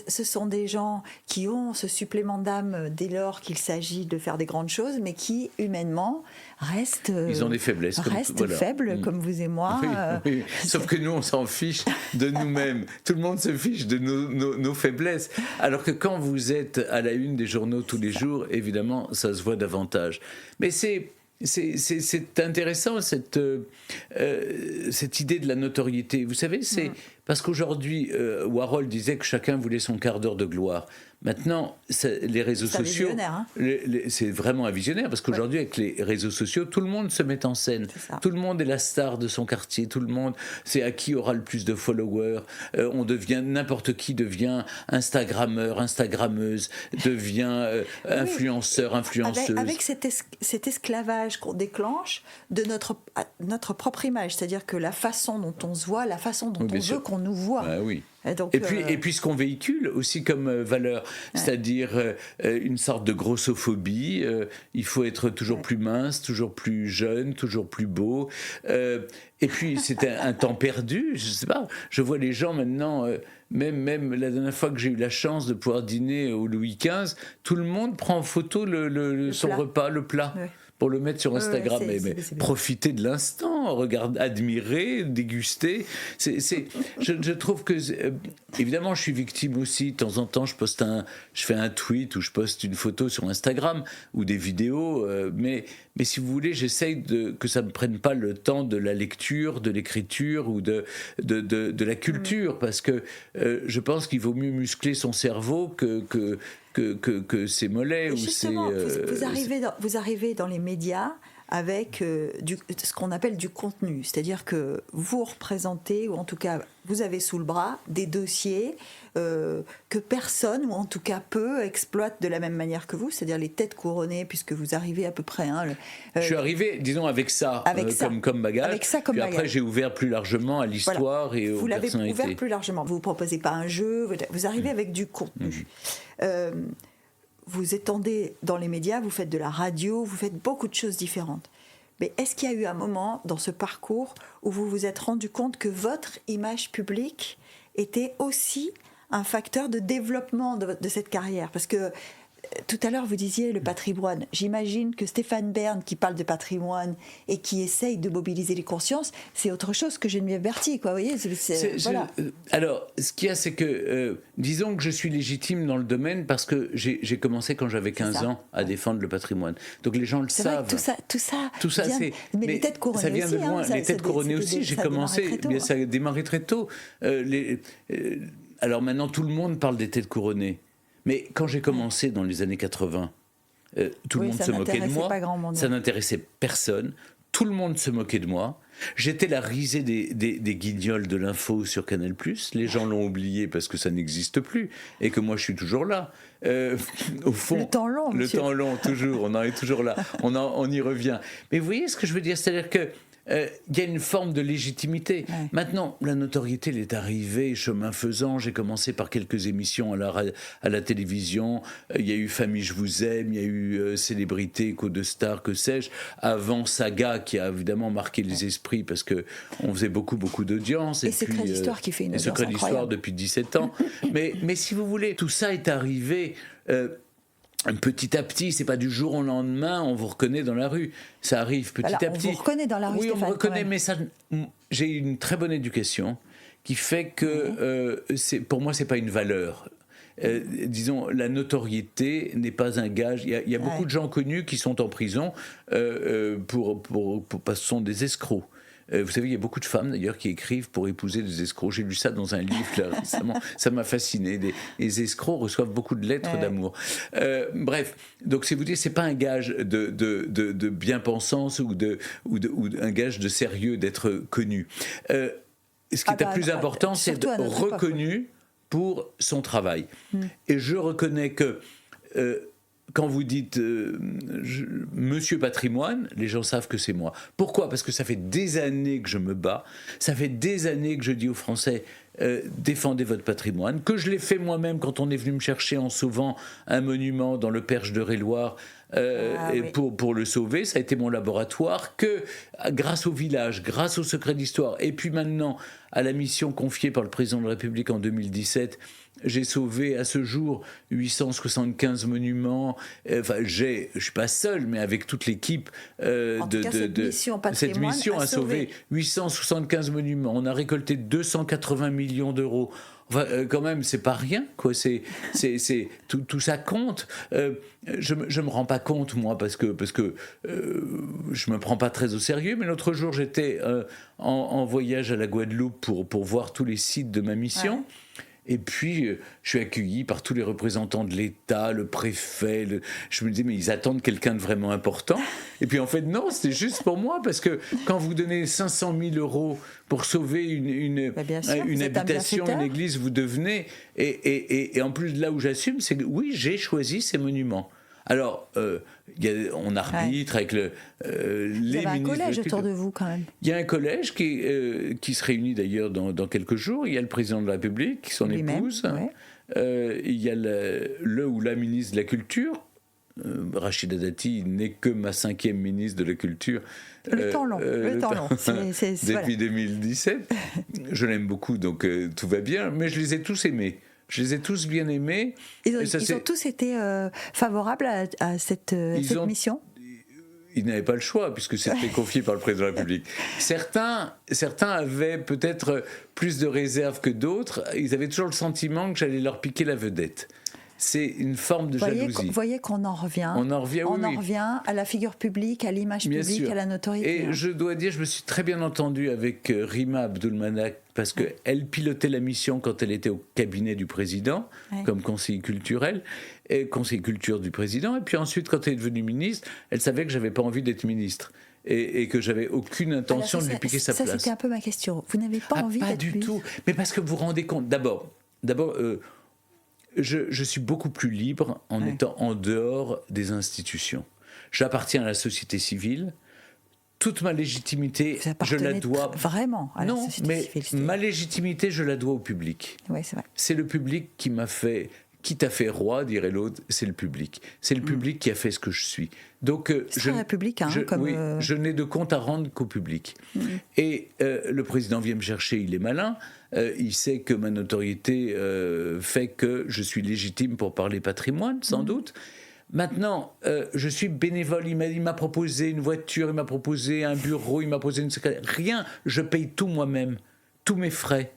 Speaker 1: ce sont des gens qui ont ce supplément d'âme dès lors qu'il s'agit de faire des grandes choses, mais qui humainement restent
Speaker 2: ils ont des faiblesses
Speaker 1: faibles comme vous et moi.
Speaker 2: Oui. Sauf que nous on s'en fiche de nous-mêmes. Tout le monde se fiche de nos faiblesses, alors que quand vous êtes à la une des journaux tous les jours, évidemment ça se voit davantage. Mais c'est intéressant cette idée de la notoriété. Vous savez, Parce qu'aujourd'hui, Warhol disait que chacun voulait son quart d'heure de gloire. Maintenant, les réseaux sociaux,
Speaker 1: hein.
Speaker 2: C'est vraiment un visionnaire, parce qu'aujourd'hui, avec les réseaux sociaux, tout le monde se met en scène. Tout le monde est la star de son quartier, tout le monde, c'est à qui aura le plus de followers. N'importe qui devient Instagrammeur, Instagrammeuse, devient influenceur, influenceuse.
Speaker 1: Avec cet esclavage qu'on déclenche de notre propre image, c'est-à-dire que la façon dont on se voit, la façon dont on veut qu'on nous voit.
Speaker 2: Ah, oui.
Speaker 1: Donc,
Speaker 2: et puis ce qu'on véhicule aussi comme valeur, c'est-à-dire une sorte de grossophobie, il faut être toujours plus mince, toujours plus jeune, toujours plus beau, et puis c'est un temps perdu, je sais pas, je vois les gens maintenant, même la dernière fois que j'ai eu la chance de pouvoir dîner au Louis XV, tout le monde prend en photo son repas, le plat. Ouais. Pour le mettre sur Instagram, c'est profiter de l'instant, regarder, admirer, déguster. Je trouve que, évidemment, je suis victime aussi. De temps en temps, je fais un tweet ou je poste une photo sur Instagram ou des vidéos. Mais si vous voulez, j'essaye que ça ne me prenne pas le temps de la lecture, de l'écriture ou de la culture, parce que je pense qu'il vaut mieux muscler son cerveau que ses mollets.
Speaker 1: Justement, vous arrivez dans les médias avec ce qu'on appelle du contenu, c'est-à-dire que vous représentez, ou en tout cas vous avez sous le bras des dossiers que personne, ou en tout cas peu, exploite de la même manière que vous, c'est-à-dire les têtes couronnées, puisque vous arrivez à peu près...
Speaker 2: je suis arrivé, disons, avec ça, comme bagage,
Speaker 1: avec ça comme
Speaker 2: puis
Speaker 1: bagage.
Speaker 2: Après j'ai ouvert plus largement à l'histoire et aux personnalités. Vous
Speaker 1: l'avez ouvert plus largement, vous ne proposez pas un jeu, vous arrivez avec du contenu. Vous étendez dans les médias, vous faites de la radio, vous faites beaucoup de choses différentes. Mais est-ce qu'il y a eu un moment dans ce parcours où vous vous êtes rendu compte que votre image publique était aussi un facteur de développement de cette carrière ? Parce que tout à l'heure, vous disiez le patrimoine. J'imagine que Stéphane Bern, qui parle de patrimoine et qui essaye de mobiliser les consciences, c'est autre chose que Geneviève Berthier, quoi. Vous voyez, voilà.
Speaker 2: Alors, ce qu'il y a, c'est que, disons que je suis légitime dans le domaine parce que j'ai commencé quand j'avais 15 ans à défendre le patrimoine. Donc les gens le savent.
Speaker 1: Vrai que tout ça vient,
Speaker 2: c'est...
Speaker 1: Mais les têtes couronnées
Speaker 2: ça vient de loin. Les têtes couronnées aussi, j'ai commencé... Ça a démarré très tôt. Alors maintenant, tout le monde parle des têtes couronnées. Mais quand j'ai commencé dans les années 80, tout le monde se moquait de moi. Ça n'intéressait personne. Tout le monde se moquait de moi. J'étais la risée des guignols de l'info sur Canal+. Les gens l'ont oublié parce que ça n'existe plus et que moi je suis toujours là. Au fond,
Speaker 1: le temps long, monsieur.
Speaker 2: Le temps long, toujours. On en est toujours là. On y revient. Mais vous voyez ce que je veux dire ? C'est-à-dire que y a une forme de légitimité. Ouais. Maintenant, la notoriété, elle est arrivée chemin faisant. J'ai commencé par quelques émissions à la télévision. Il y a eu Famille, je vous aime. Il y a eu Célébrité, Écho de Star, que sais-je. Avant Saga, qui a évidemment marqué les esprits parce qu'on faisait beaucoup d'audience.
Speaker 1: Et Secret d'Histoire qui fait une audience incroyable.
Speaker 2: Secret d'Histoire depuis 17 ans. mais si vous voulez, tout ça est arrivé... petit à petit, c'est pas du jour au lendemain, on vous reconnaît dans la rue. Ça arrive petit à petit.
Speaker 1: On vous reconnaît dans la rue,
Speaker 2: oui,
Speaker 1: Stéphane,
Speaker 2: on me reconnaît, mais ça, j'ai une très bonne éducation qui fait que pour moi, c'est pas une valeur. Disons, la notoriété n'est pas un gage. Il y a beaucoup de gens connus qui sont en prison parce que ce sont des escrocs. Vous savez, il y a beaucoup de femmes d'ailleurs qui écrivent pour épouser des escrocs. J'ai lu ça dans un livre là, récemment, ça m'a fasciné. Les escrocs reçoivent beaucoup de lettres d'amour. Bref, donc c'est vous dire, c'est pas un gage de bien-pensance ou un gage de sérieux d'être connu. Ce qui est le plus important, c'est d'être reconnu pour son travail. Et je reconnais que quand vous dites Monsieur Patrimoine, les gens savent que c'est moi. Pourquoi ? Parce que ça fait des années que je me bats, ça fait des années que je dis aux Français défendez votre patrimoine, que je l'ai fait moi-même quand on est venu me chercher en sauvant un monument dans le Perche de Réloir. Pour le sauver, ça a été mon laboratoire, que grâce au village, grâce au Secret d'Histoire, et puis maintenant à la mission confiée par le président de la République en 2017, j'ai sauvé à ce jour 875 monuments. Je ne suis pas seul, mais avec toute l'équipe
Speaker 1: cette
Speaker 2: mission a sauvé 875 monuments. On a récolté 280 millions d'euros Enfin, quand même, c'est pas rien, quoi. Tout ça compte. Je me rends pas compte, moi, parce que je me prends pas très au sérieux. Mais l'autre jour, j'étais en voyage à la Guadeloupe pour voir tous les sites de ma mission. Ouais. Et puis, je suis accueilli par tous les représentants de l'État, le préfet. Je me dis, mais ils attendent quelqu'un de vraiment important. Et puis, en fait, non, c'était juste pour moi. Parce que quand vous donnez 500 000 euros pour sauver une habitation, une église, vous devenez... Et en plus, là où j'assume, c'est que oui, j'ai choisi ces monuments. Alors, on arbitre avec les ministres.
Speaker 1: Il y a un collège autour de vous, quand même.
Speaker 2: Il y a un collège qui se réunit d'ailleurs dans quelques jours. Il y a le président de la République, son épouse. Ouais. Il y a le ou la ministre de la Culture. Rachida Dati n'est que ma 5e ministre de la Culture.
Speaker 1: Le temps long.
Speaker 2: Depuis 2017. Je l'aime beaucoup, donc tout va bien. Mais je les ai tous aimés. Je les ai tous bien aimés.
Speaker 1: Ils ont tous été favorables à cette mission.
Speaker 2: Ils n'avaient pas le choix, puisque c'était confié par le président de la République. Certains avaient peut-être plus de réserve que d'autres. Ils avaient toujours le sentiment que j'allais leur piquer la vedette. C'est une forme de jalousie.
Speaker 1: Vous voyez qu'on en revient. On en revient à la figure publique, à l'image publique, à la notoriété.
Speaker 2: Et je dois dire, je me suis très bien entendu avec Rima Abdul-Malak, parce qu'elle pilotait la mission quand elle était au cabinet du président, comme conseiller culturel, et conseiller culture du président. Et puis ensuite, quand elle est devenue ministre, elle savait que je n'avais pas envie d'être ministre. Et que j'avais aucune intention de lui piquer sa place.
Speaker 1: Ça, c'était un peu ma question. Vous n'avez pas envie d'être
Speaker 2: ministre ? Pas du tout. Mais parce que vous vous rendez compte, d'abord, je suis beaucoup plus libre en étant en dehors des institutions. J'appartiens à la société civile. Toute ma légitimité, je la dois...
Speaker 1: Vraiment à la société civile.
Speaker 2: Ma légitimité, je la dois au public.
Speaker 1: Oui, c'est vrai.
Speaker 2: C'est le public qui m'a fait... Qui t'a fait roi, dirait l'autre, c'est le public. C'est le public qui a fait ce que je suis. Donc,
Speaker 1: c'est républicain.
Speaker 2: Je n'ai de compte à rendre qu'au public. Et le président vient me chercher, il est malin. Il sait que ma notoriété fait que je suis légitime pour parler patrimoine, sans doute. Maintenant, je suis bénévole. Il m'a proposé une voiture, il m'a proposé un bureau, il m'a proposé une secrétaire. Rien, je paye tout moi-même, tous mes frais,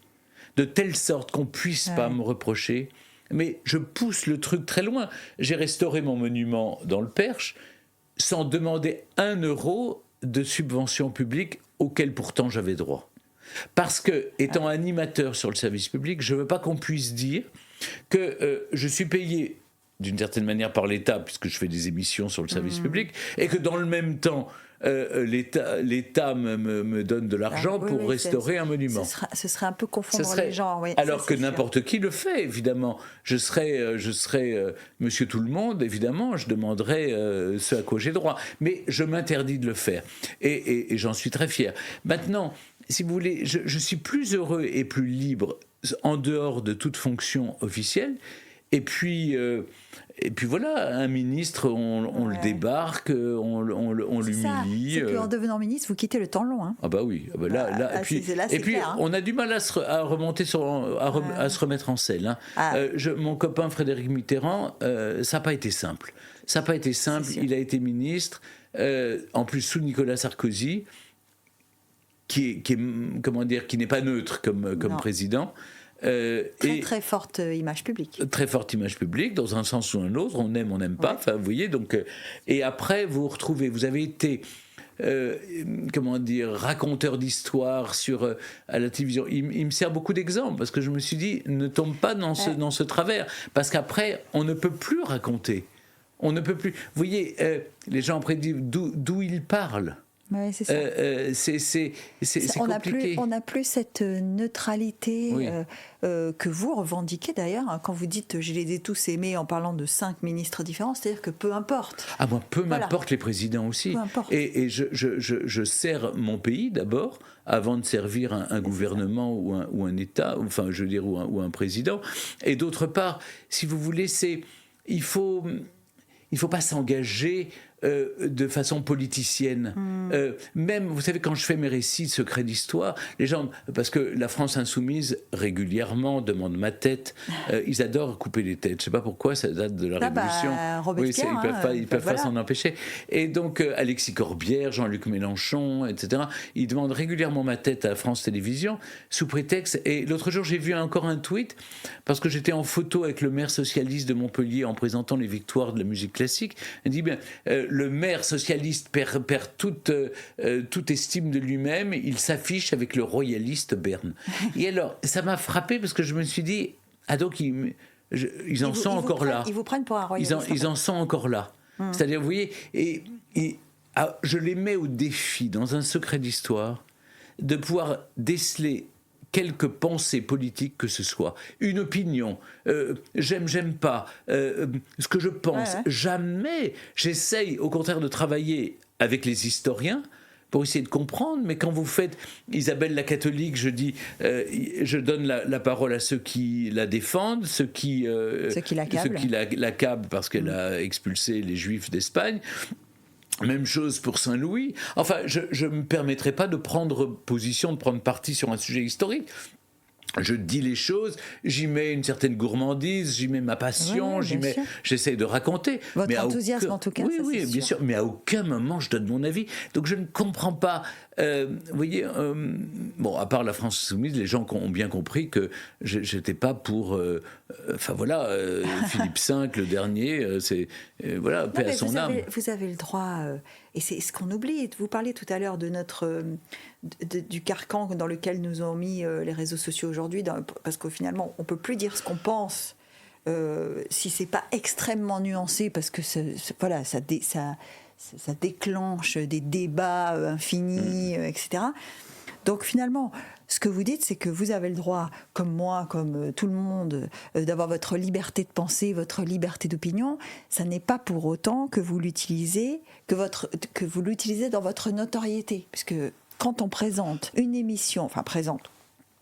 Speaker 2: de telle sorte qu'on ne puisse pas me reprocher. Mais je pousse le truc très loin. J'ai restauré mon monument dans le Perche sans demander 1 euro de subvention publique auquel pourtant j'avais droit. Parce que, étant animateur sur le service public, je ne veux pas qu'on puisse dire que je suis payé d'une certaine manière par l'État, puisque je fais des émissions sur le service public, et que dans le même temps, l'État me donne de l'argent pour restaurer un monument.
Speaker 1: Ce serait un peu confondre les gens. Oui,
Speaker 2: alors que n'importe qui le fait, évidemment. Je serais monsieur tout le monde, évidemment, je demanderais ce à quoi j'ai droit. Mais je m'interdis de le faire. Et j'en suis très fier. Maintenant, si vous voulez, je suis plus heureux et plus libre en dehors de toute fonction officielle. Et puis voilà, un ministre, on le débarque, on l'humilie.
Speaker 1: C'est qu'en devenant ministre, vous quittez le temps long. Hein.
Speaker 2: Ah bah oui. Ah bah là, et puis clair, hein. On a du mal à se remonter à se remettre en selle. Hein. Mon copain Frédéric Mitterrand, ça n'a pas été simple. Ça n'a pas été simple. Il a été ministre, en plus sous Nicolas Sarkozy, qui n'est pas neutre comme président.
Speaker 1: Très forte image publique.
Speaker 2: Très forte image publique, dans un sens ou un autre, on aime, on n'aime pas. Enfin, vous voyez, donc, et après, vous avez été, raconteur d'histoire à la télévision. Il me sert beaucoup d'exemples, parce que je me suis dit, ne tombe pas dans ce travers, parce qu'après, on ne peut plus raconter. On ne peut plus. Vous voyez, les gens après disent d'où ils parlent.
Speaker 1: Oui, c'est ça.
Speaker 2: C'est compliqué.
Speaker 1: On n'a plus cette neutralité que vous revendiquez d'ailleurs hein, quand vous dites je les ai tous aimés en parlant de 5 ministres différents, c'est-à-dire que peu importe.
Speaker 2: Ah moi, m'importe les présidents aussi. Et je sers mon pays d'abord avant de servir un gouvernement ou un État, enfin je veux dire ou un président. Et d'autre part, si vous voulez, il faut pas s'engager de façon politicienne. Même, vous savez, quand je fais mes récits de secrets d'histoire, les gens, parce que la France insoumise régulièrement demande ma tête, ils adorent couper les têtes. Je ne sais pas pourquoi, ça date de la Révolution.
Speaker 1: Robespierre,
Speaker 2: ils peuvent pas s'en empêcher. Et donc Alexis Corbière, Jean-Luc Mélenchon, etc. Ils demandent régulièrement ma tête à France Télévisions sous prétexte. Et l'autre jour, j'ai vu encore un tweet parce que j'étais en photo avec le maire socialiste de Montpellier en présentant les victoires de la musique classique. Il dit bien, le maire socialiste perd toute estime de lui-même. Il s'affiche avec le royaliste Berne. Et alors, ça m'a frappé parce que je me suis dit, ah donc ils en sont encore là.
Speaker 1: Ils vous prennent pour un royaliste.
Speaker 2: Ils en sont encore là. C'est-à-dire, vous voyez, je les mets au défi, dans un secret d'histoire, de pouvoir déceler quelque pensée politique que ce soit, une opinion, j'aime pas, ce que je pense, jamais. J'essaye au contraire de travailler avec les historiens pour essayer de comprendre, mais quand vous faites Isabelle la catholique, je dis, je donne la parole à ceux qui la défendent, ceux qui l'accablent parce qu'elle a expulsé les Juifs d'Espagne. Même chose pour Saint-Louis. Enfin, je ne me permettrai pas de prendre position, de prendre parti sur un sujet historique. Je dis les choses, j'y mets une certaine gourmandise, j'y mets ma passion, j'essaye de raconter.
Speaker 1: Votre enthousiasme en tout cas.
Speaker 2: Oui, bien sûr, mais à aucun moment je donne mon avis. Donc je ne comprends pas. Vous voyez, bon, à part la France soumise, les gens ont bien compris que je n'étais pas pour. Enfin voilà, Philippe V, le dernier, voilà, paix à son âme.
Speaker 1: Vous avez le droit, et c'est ce qu'on oublie. Vous parliez tout à l'heure de du carcan dans lequel nous ont mis les réseaux sociaux aujourd'hui, parce qu'au finalement, on ne peut plus dire ce qu'on pense si c'est pas extrêmement nuancé, parce que ça déclenche des débats infinis, etc. Donc finalement, ce que vous dites, c'est que vous avez le droit, comme moi, comme tout le monde, d'avoir votre liberté de penser, votre liberté d'opinion. Ça n'est pas pour autant que vous l'utilisez, que vous l'utilisez dans votre notoriété, puisque quand on présente une émission, enfin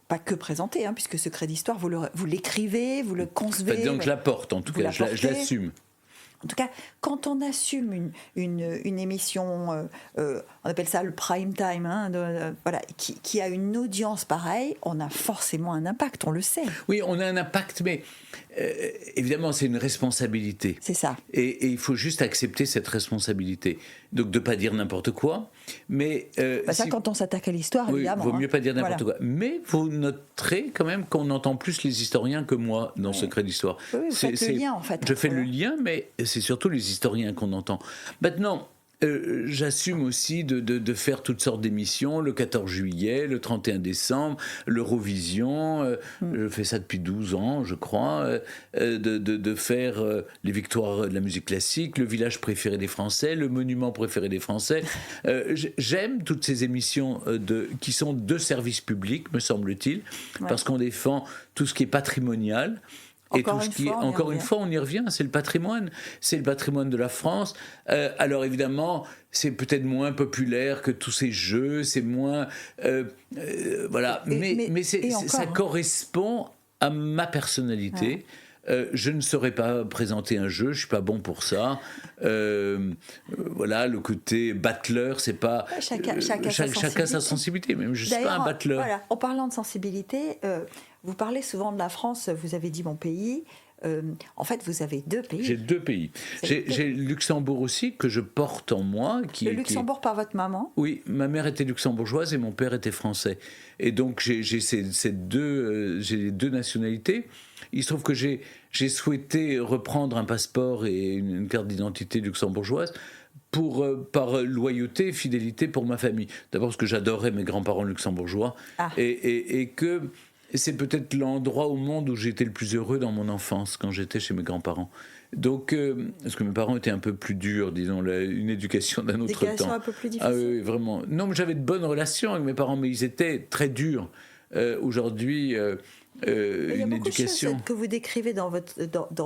Speaker 1: pas que présenter, puisque Secret d'Histoire, vous l'écrivez, vous le concevez.
Speaker 2: Donc je la porte, en tout cas, je l'assume.
Speaker 1: En tout cas, quand on assume une émission, on appelle ça le prime time, voilà, qui a une audience pareille, on a forcément un impact, on le sait.
Speaker 2: Oui, on a un impact, mais évidemment, c'est une responsabilité.
Speaker 1: C'est ça.
Speaker 2: Et il faut juste accepter cette responsabilité. Donc, de ne pas dire n'importe quoi. Mais,
Speaker 1: quand on s'attaque à l'histoire, évidemment.
Speaker 2: Il vaut mieux pas dire n'importe quoi. Mais vous noterez quand même qu'on entend plus les historiens que moi dans Secret d'Histoire.
Speaker 1: Oui, vous faites le lien, en fait.
Speaker 2: Je fais le lien, mais c'est surtout les historiens qu'on entend. Maintenant, j'assume aussi de faire toutes sortes d'émissions, le 14 juillet, le 31 décembre, l'Eurovision, je fais ça depuis 12 ans, je crois, de faire les victoires de la musique classique, le village préféré des Français, le monument préféré des Français. J'aime toutes ces émissions qui sont de service public, me semble-t-il, parce qu'on défend tout ce qui est patrimonial. Et
Speaker 1: encore une fois,
Speaker 2: on y revient, c'est le patrimoine de la France. Alors évidemment, c'est peut-être moins populaire que tous ces jeux, c'est moins... voilà, mais ça correspond à ma personnalité. Je ne saurais pas présenter un jeu, je suis pas bon pour ça. Voilà, le côté battleur, c'est pas...
Speaker 1: Chacun
Speaker 2: sa sensibilité, même je suis pas un battleur.
Speaker 1: Voilà, en parlant de sensibilité, vous parlez souvent de la France, vous avez dit mon pays. En fait, vous avez deux pays.
Speaker 2: J'ai deux pays. J'ai Luxembourg aussi, que je porte en moi.
Speaker 1: Le Luxembourg par votre maman ?
Speaker 2: Oui, ma mère était luxembourgeoise et mon père était français. Et donc, j'ai les deux nationalités. Il se trouve que j'ai souhaité reprendre un passeport et une carte d'identité luxembourgeoise par loyauté, fidélité pour ma famille. D'abord parce que j'adorais mes grands-parents luxembourgeois et que c'est peut-être l'endroit au monde où j'étais le plus heureux dans mon enfance, quand j'étais chez mes grands-parents. Donc, parce que mes parents étaient un peu plus durs, disons, une éducation d'un autre temps. Une éducation
Speaker 1: un peu plus difficile.
Speaker 2: Ah oui, vraiment. Non, mais j'avais de bonnes relations avec mes parents, mais ils étaient très durs. Aujourd'hui, une éducation...
Speaker 1: Il y a beaucoup de choses que vous décrivez dans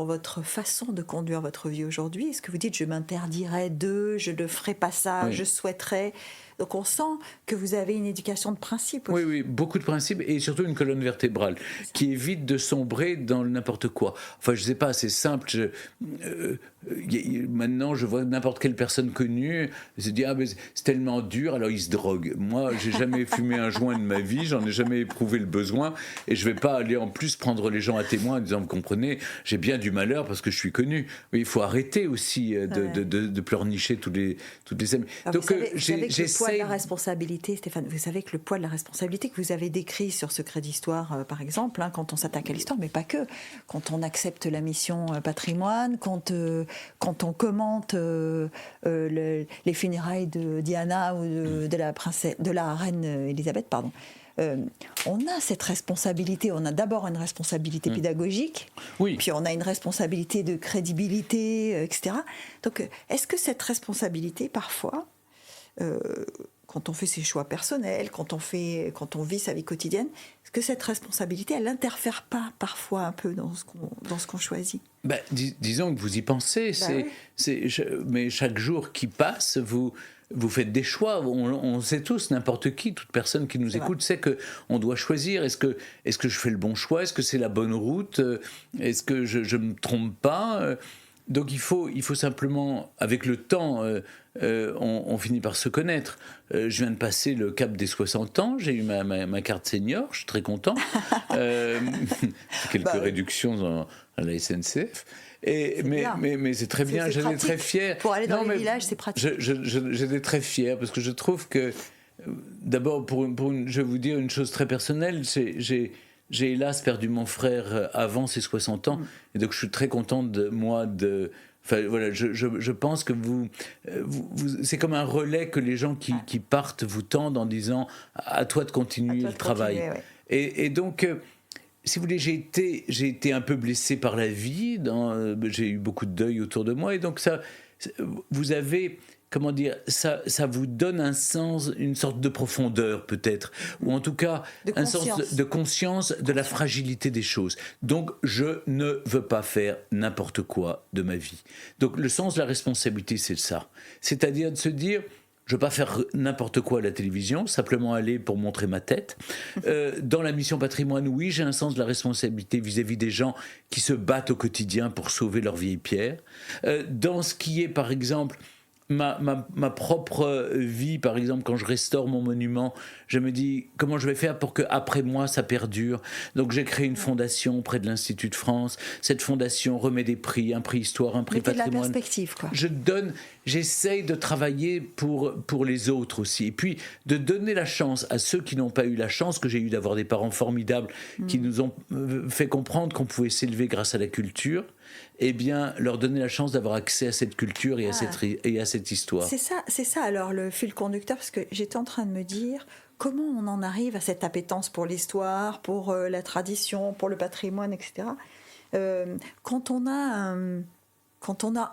Speaker 1: votre façon de conduire votre vie aujourd'hui. Est-ce que vous dites, je m'interdirais je ne ferai pas ça, je souhaiterais... Donc on sent que vous avez une éducation de principe aussi.
Speaker 2: Oui, beaucoup de principes et surtout une colonne vertébrale qui évite de sombrer dans le n'importe quoi. Enfin, je sais pas, c'est simple. Maintenant, je vois n'importe quelle personne connue se dire ah mais c'est tellement dur, alors il se drogue. Moi, j'ai jamais fumé un joint de ma vie, j'en ai jamais éprouvé le besoin et je vais pas aller en plus prendre les gens à témoin en disant vous comprenez, j'ai bien du malheur parce que je suis connu. Oui, il faut arrêter aussi de pleurnicher toutes les semaines.
Speaker 1: Donc, vous savez que le poids de la responsabilité, Stéphane, vous savez que le poids de la responsabilité que vous avez décrit sur Secret d'Histoire, par exemple, quand on s'attaque à l'histoire, mais pas que, quand on accepte la mission patrimoine, quand on commente les funérailles de Diana ou de la reine Elisabeth, pardon. On a cette responsabilité. On a d'abord une responsabilité pédagogique, puis on a une responsabilité de crédibilité, etc. Donc, est-ce que cette responsabilité, parfois, quand on fait ses choix personnels, quand on vit sa vie quotidienne, est-ce que cette responsabilité, elle n'interfère pas parfois un peu dans ce qu'on choisit ?
Speaker 2: Disons que vous y pensez, mais chaque jour qui passe, vous faites des choix. On sait tous, n'importe qui, toute personne qui nous écoute sait qu'on doit choisir. Est-ce que je fais le bon choix ? Est-ce que c'est la bonne route ? Est-ce que je ne me trompe pas ? Donc il faut simplement, avec le temps, on finit par se connaître. Je viens de passer le cap des 60 ans, j'ai eu ma carte senior, je suis très content. Quelques réductions à la SNCF. Mais c'est très bien, j'en ai très fier.
Speaker 1: Pour aller dans les villages, c'est pratique.
Speaker 2: J'étais très fier parce que je trouve que, d'abord, je vais vous dire une chose très personnelle, j'ai hélas perdu mon frère avant ses 60 ans, et donc je suis très content de moi Enfin, voilà, je pense que c'est comme un relais que les gens qui partent vous tendent en disant à toi de continuer le travail. Et donc, si vous voulez, j'ai été un peu blessé par la vie, j'ai eu beaucoup de deuil autour de moi, et donc vous avez, comment dire, ça vous donne un sens, une sorte de profondeur peut-être, ou en tout cas un sens de conscience de la fragilité des choses. Donc je ne veux pas faire n'importe quoi de ma vie. Donc le sens de la responsabilité, c'est ça. C'est-à-dire de se dire, je ne veux pas faire n'importe quoi à la télévision, simplement aller pour montrer ma tête. Dans la mission patrimoine, oui, j'ai un sens de la responsabilité vis-à-vis des gens qui se battent au quotidien pour sauver leurs vieilles pierres. Dans ce qui est, par exemple, ma propre vie, par exemple, quand je restaure mon monument, je me dis comment je vais faire pour qu'après moi ça perdure. Donc j'ai créé une fondation près de l'Institut de France. Cette fondation remet des prix, un prix histoire, un prix patrimoine.
Speaker 1: De la perspective, quoi.
Speaker 2: J'essaye de travailler pour les autres aussi. Et puis de donner la chance à ceux qui n'ont pas eu la chance que j'ai eu d'avoir des parents formidables qui nous ont fait comprendre qu'on pouvait s'élever grâce à la culture. Eh bien, leur donner la chance d'avoir accès à cette culture et à cette histoire.
Speaker 1: C'est ça alors le fil conducteur, parce que j'étais en train de me dire comment on en arrive à cette appétence pour l'histoire, pour la tradition, pour le patrimoine, etc. Quand on a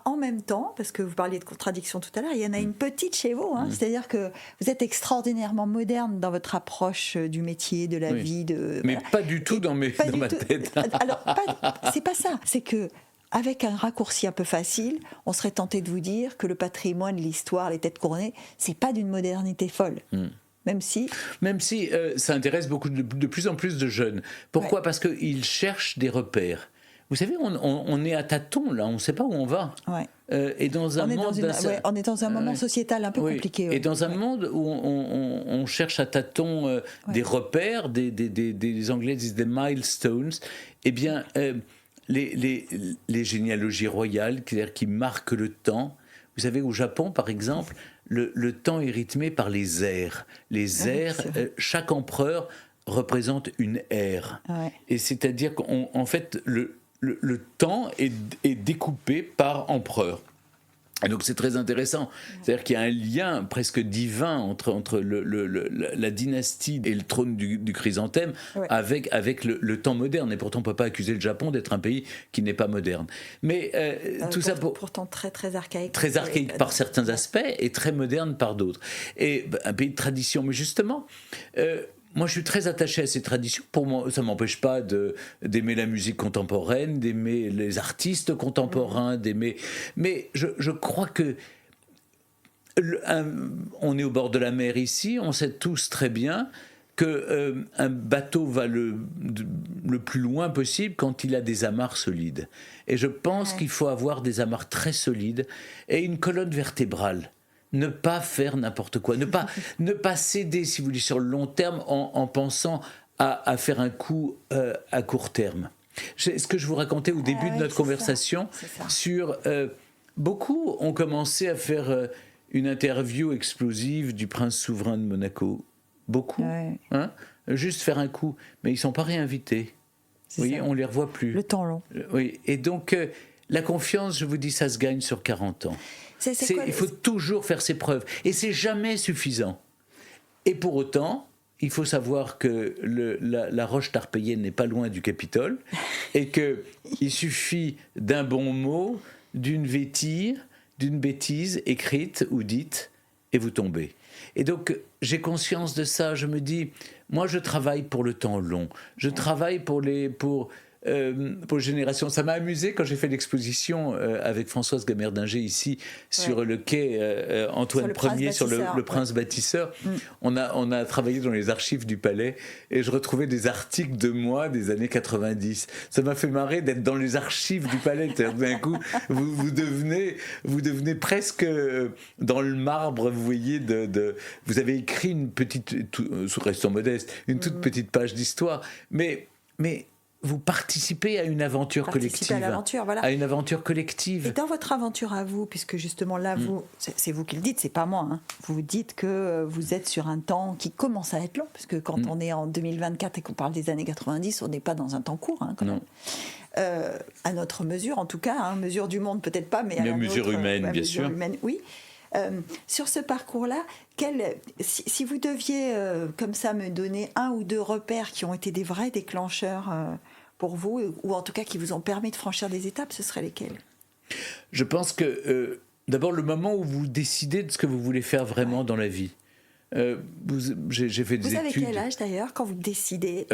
Speaker 1: en même temps, parce que vous parliez de contradiction tout à l'heure, il y en a une petite chez vous, c'est-à-dire que vous êtes extraordinairement moderne dans votre approche du métier, de la vie.
Speaker 2: Mais pas du tout dans ma tête.
Speaker 1: Alors, c'est pas ça, c'est que avec un raccourci un peu facile, on serait tenté de vous dire que le patrimoine, l'histoire, les têtes couronnées, c'est pas d'une modernité folle. Même si
Speaker 2: ça intéresse de plus en plus de jeunes. Pourquoi ? Parce qu'ils cherchent des repères. Vous savez, on est à tâtons, là, on ne sait pas où on va. Et dans un monde
Speaker 1: on est dans un moment sociétal un peu compliqué.
Speaker 2: Et dans un monde où on cherche à tâtons des repères, des Anglais disent des milestones, eh bien, les généalogies royales, c'est-à-dire qui marquent le temps. Vous savez, au Japon, par exemple, le temps est rythmé par les ères. Les ères, chaque empereur représente une ère. Et c'est-à-dire qu'en fait, le temps est découpé par empereur. Et donc c'est très intéressant. C'est-à-dire qu'il y a un lien presque divin entre la dynastie et le trône du chrysanthème avec le temps moderne. Et pourtant on ne peut pas accuser le Japon d'être un pays qui n'est pas moderne. Mais tout ça
Speaker 1: pourtant très, très archaïque.
Speaker 2: Très archaïque par certains aspects et très moderne par d'autres. Et un pays de tradition. Mais justement... moi, je suis très attaché à ces traditions. Pour moi, ça ne m'empêche pas d'aimer la musique contemporaine, d'aimer les artistes contemporains, d'aimer... Mais je crois que On est au bord de la mer ici, on sait tous très bien que un bateau va le plus loin possible quand il a des amarres solides. Et je pense qu'il faut avoir des amarres très solides et une colonne vertébrale. Ne pas faire n'importe quoi, ne pas céder, si vous voulez, sur le long terme en pensant à faire un coup à court terme. Ce que je vous racontais au début de notre conversation sur... beaucoup ont commencé à faire une interview explosive du prince souverain de Monaco. Beaucoup, hein, juste faire un coup, mais ils ne sont pas réinvités. Vous voyez, on ne les revoit plus.
Speaker 1: Le temps long.
Speaker 2: Oui, et donc la confiance, je vous dis, ça se gagne sur 40 ans. Il faut toujours faire ses preuves, et c'est jamais suffisant. Et pour autant, il faut savoir que la roche tarpéienne n'est pas loin du Capitole, et qu'il suffit d'un bon mot, d'une vétille, d'une bêtise écrite ou dite, et vous tombez. Et donc, j'ai conscience de ça. Je me dis, moi, je travaille pour le temps long. Je travaille pour les générations. Ça m'a amusé quand j'ai fait l'exposition avec Françoise Gamerdinger ici sur le quai Antoine Ier, sur le prince bâtisseur. On a travaillé dans les archives du palais et je retrouvais des articles de moi des années 90. Ça m'a fait marrer d'être dans les archives du palais. D'un coup, vous devenez presque dans le marbre, vous voyez, vous avez écrit une petite, sous restant modeste, une toute petite page d'histoire. Mais vous participez à une aventure collective. À une aventure collective.
Speaker 1: Et dans votre aventure à vous, puisque justement là, c'est vous qui le dites, c'est pas moi, hein, vous dites que vous êtes sur un temps qui commence à être long, parce que quand on est en 2024 et qu'on parle des années 90, on n'est pas dans un temps court, hein, quand même. À notre mesure, en tout cas, hein, mesure du monde peut-être pas, mais à la
Speaker 2: mesure humaine, bien sûr.
Speaker 1: Humaine, oui. Sur ce parcours-là, si vous deviez comme ça me donner un ou deux repères qui ont été des vrais déclencheurs pour vous, ou en tout cas qui vous ont permis de franchir des étapes, ce seraient lesquels ?
Speaker 2: Je pense que d'abord le moment où vous décidez de ce que vous voulez faire vraiment dans la vie. J'ai fait des études.
Speaker 1: Vous avez quel âge d'ailleurs quand vous décidez ?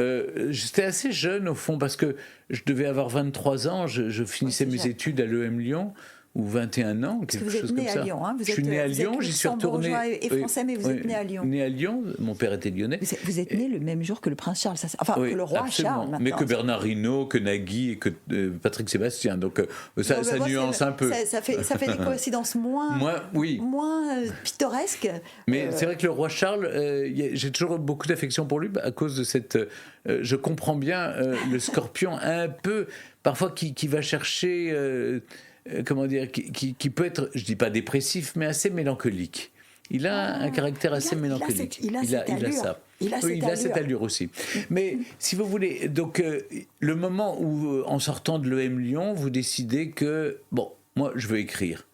Speaker 2: J'étais assez jeune au fond parce que je devais avoir 23 ans, je finissais mes études à l'EM Lyon. Ou 21 ans, quelque chose comme ça. Vous êtes né à
Speaker 1: Lyon, hein,
Speaker 2: je suis né à Lyon, j'y suis retourné.
Speaker 1: Et français, mais vous êtes né à Lyon.
Speaker 2: Né à Lyon, mon père était lyonnais.
Speaker 1: Vous êtes né le même jour que le prince Charles, que le roi
Speaker 2: absolument.
Speaker 1: Charles.
Speaker 2: Mais que Bernard Hinault, que Nagui et que Patrick Sébastien. Donc ça nuance un peu.
Speaker 1: Ça fait des coïncidences moins pittoresques.
Speaker 2: Mais c'est vrai que le roi Charles, j'ai toujours beaucoup d'affection pour lui à cause de cette. Je comprends bien le Scorpion un peu parfois qui va chercher. Comment dire, qui peut être, je dis pas dépressif, mais assez mélancolique. Il a un caractère assez mélancolique.
Speaker 1: Il a ça. Il a
Speaker 2: cette allure aussi. Mais si vous voulez, donc le moment où, en sortant de l'EM Lyon, vous décidez que, bon, moi je veux écrire.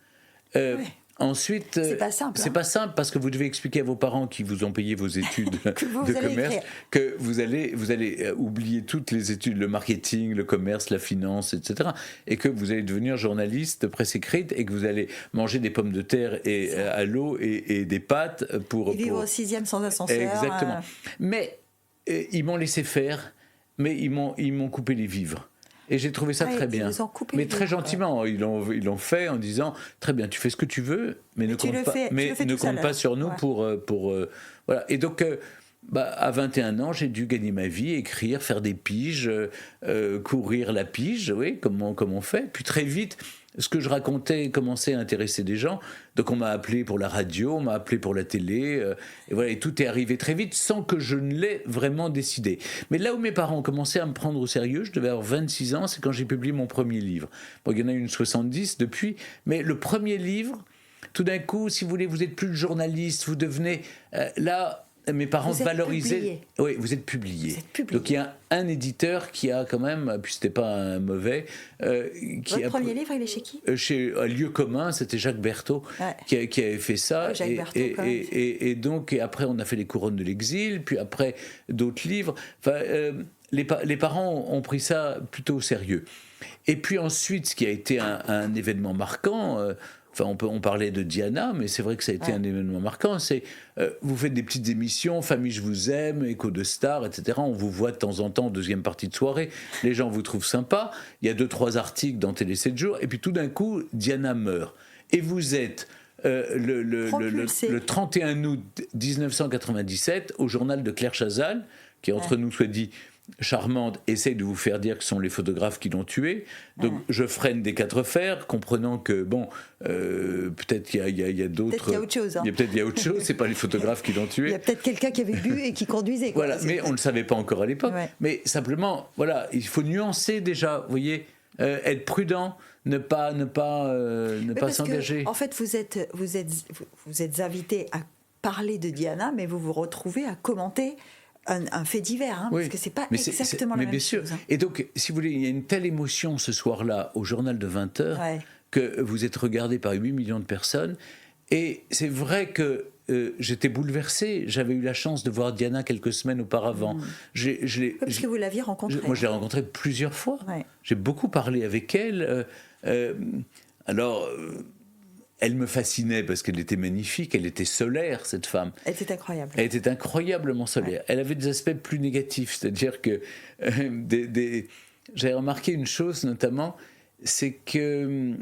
Speaker 2: Ensuite,
Speaker 1: c'est pas simple.
Speaker 2: C'est pas simple parce que vous devez expliquer à vos parents qui vous ont payé vos études de commerce que vous allez oublier toutes les études, le marketing, le commerce, la finance, etc. Et que vous allez devenir journaliste de presse écrite et que vous allez manger des pommes de terre et à l'eau et des pâtes pour
Speaker 1: vivre au 6e sans ascenseur.
Speaker 2: Exactement. Mais ils m'ont laissé faire, mais ils m'ont coupé les vivres. Et j'ai trouvé ça très bien. Mais très gentiment, ils l'ont fait en disant très bien, tu fais ce que tu veux, mais ne compte pas sur nous pour voilà. Et donc à 21 ans, j'ai dû gagner ma vie, écrire, faire des piges, courir la pige, oui, comme on fait. Puis très vite, ce que je racontais commençait à intéresser des gens. Donc on m'a appelé pour la radio, on m'a appelé pour la télé, et voilà, et tout est arrivé très vite sans que je ne l'ai vraiment décidé. Mais là où mes parents ont commencé à me prendre au sérieux, je devais avoir 26 ans, c'est quand j'ai publié mon premier livre. Bon, il y en a eu 70 depuis, mais le premier livre, tout d'un coup, si vous voulez, vous n'êtes plus le journaliste, vous devenez là. Mes parents valorisaient. Oui, vous êtes publié. Donc il y a un éditeur qui a quand même, puis c'était pas un mauvais.
Speaker 1: Votre premier livre, il est chez qui ?
Speaker 2: Chez Un lieu commun, c'était Jacques Berthaud qui avait fait ça. Et donc après on a fait Les Couronnes de l'exil, puis après d'autres livres. Enfin, les parents ont pris ça plutôt au sérieux. Et puis ensuite, ce qui a été un événement marquant. Enfin, on parlait de Diana, mais c'est vrai que ça a été un événement marquant. C'est vous faites des petites émissions, Famille, je vous aime, Écho de Stars, etc. On vous voit de temps en temps en deuxième partie de soirée. Les gens vous trouvent sympa. Il y a 2-3 articles dans Télé 7 jours. Et puis tout d'un coup, Diana meurt. Et vous êtes le 31 août 1997, au journal de Claire Chazal, qui entre nous soit dit charmante, essaye de vous faire dire que ce sont les photographes qui l'ont tué. Donc je freine des 4 fers, comprenant que peut-être il y a d'autres.
Speaker 1: Peut-être qu'il y a autre chose.
Speaker 2: Peut-être il y a autre chose. C'est pas les photographes qui l'ont tué.
Speaker 1: Il y a peut-être quelqu'un qui avait bu et qui conduisait. Quoi.
Speaker 2: Voilà, mais on ne le savait pas encore à l'époque.
Speaker 1: Ouais.
Speaker 2: Mais simplement, voilà, il faut nuancer déjà. Vous voyez, être prudent, ne pas s'engager.
Speaker 1: En fait, vous êtes invité à parler de Diana, mais vous vous retrouvez à commenter un fait divers,
Speaker 2: oui.
Speaker 1: parce que c'est pas exactement la même chose.
Speaker 2: Sûr. Et donc, si vous voulez, il y a une telle émotion ce soir-là au journal de 20h que vous êtes regardé par 8 millions de personnes. Et c'est vrai que j'étais bouleversé. J'avais eu la chance de voir Diana quelques semaines auparavant.
Speaker 1: Parce que vous l'aviez rencontrée.
Speaker 2: Moi, je l'ai rencontrée plusieurs fois.
Speaker 1: Ouais.
Speaker 2: J'ai beaucoup parlé avec elle. Elle me fascinait parce qu'elle était magnifique, elle était solaire, cette femme.
Speaker 1: Elle était incroyable.
Speaker 2: Elle était incroyablement solaire. Ouais. Elle avait des aspects plus négatifs, c'est-à-dire que j'avais remarqué une chose notamment, c'est que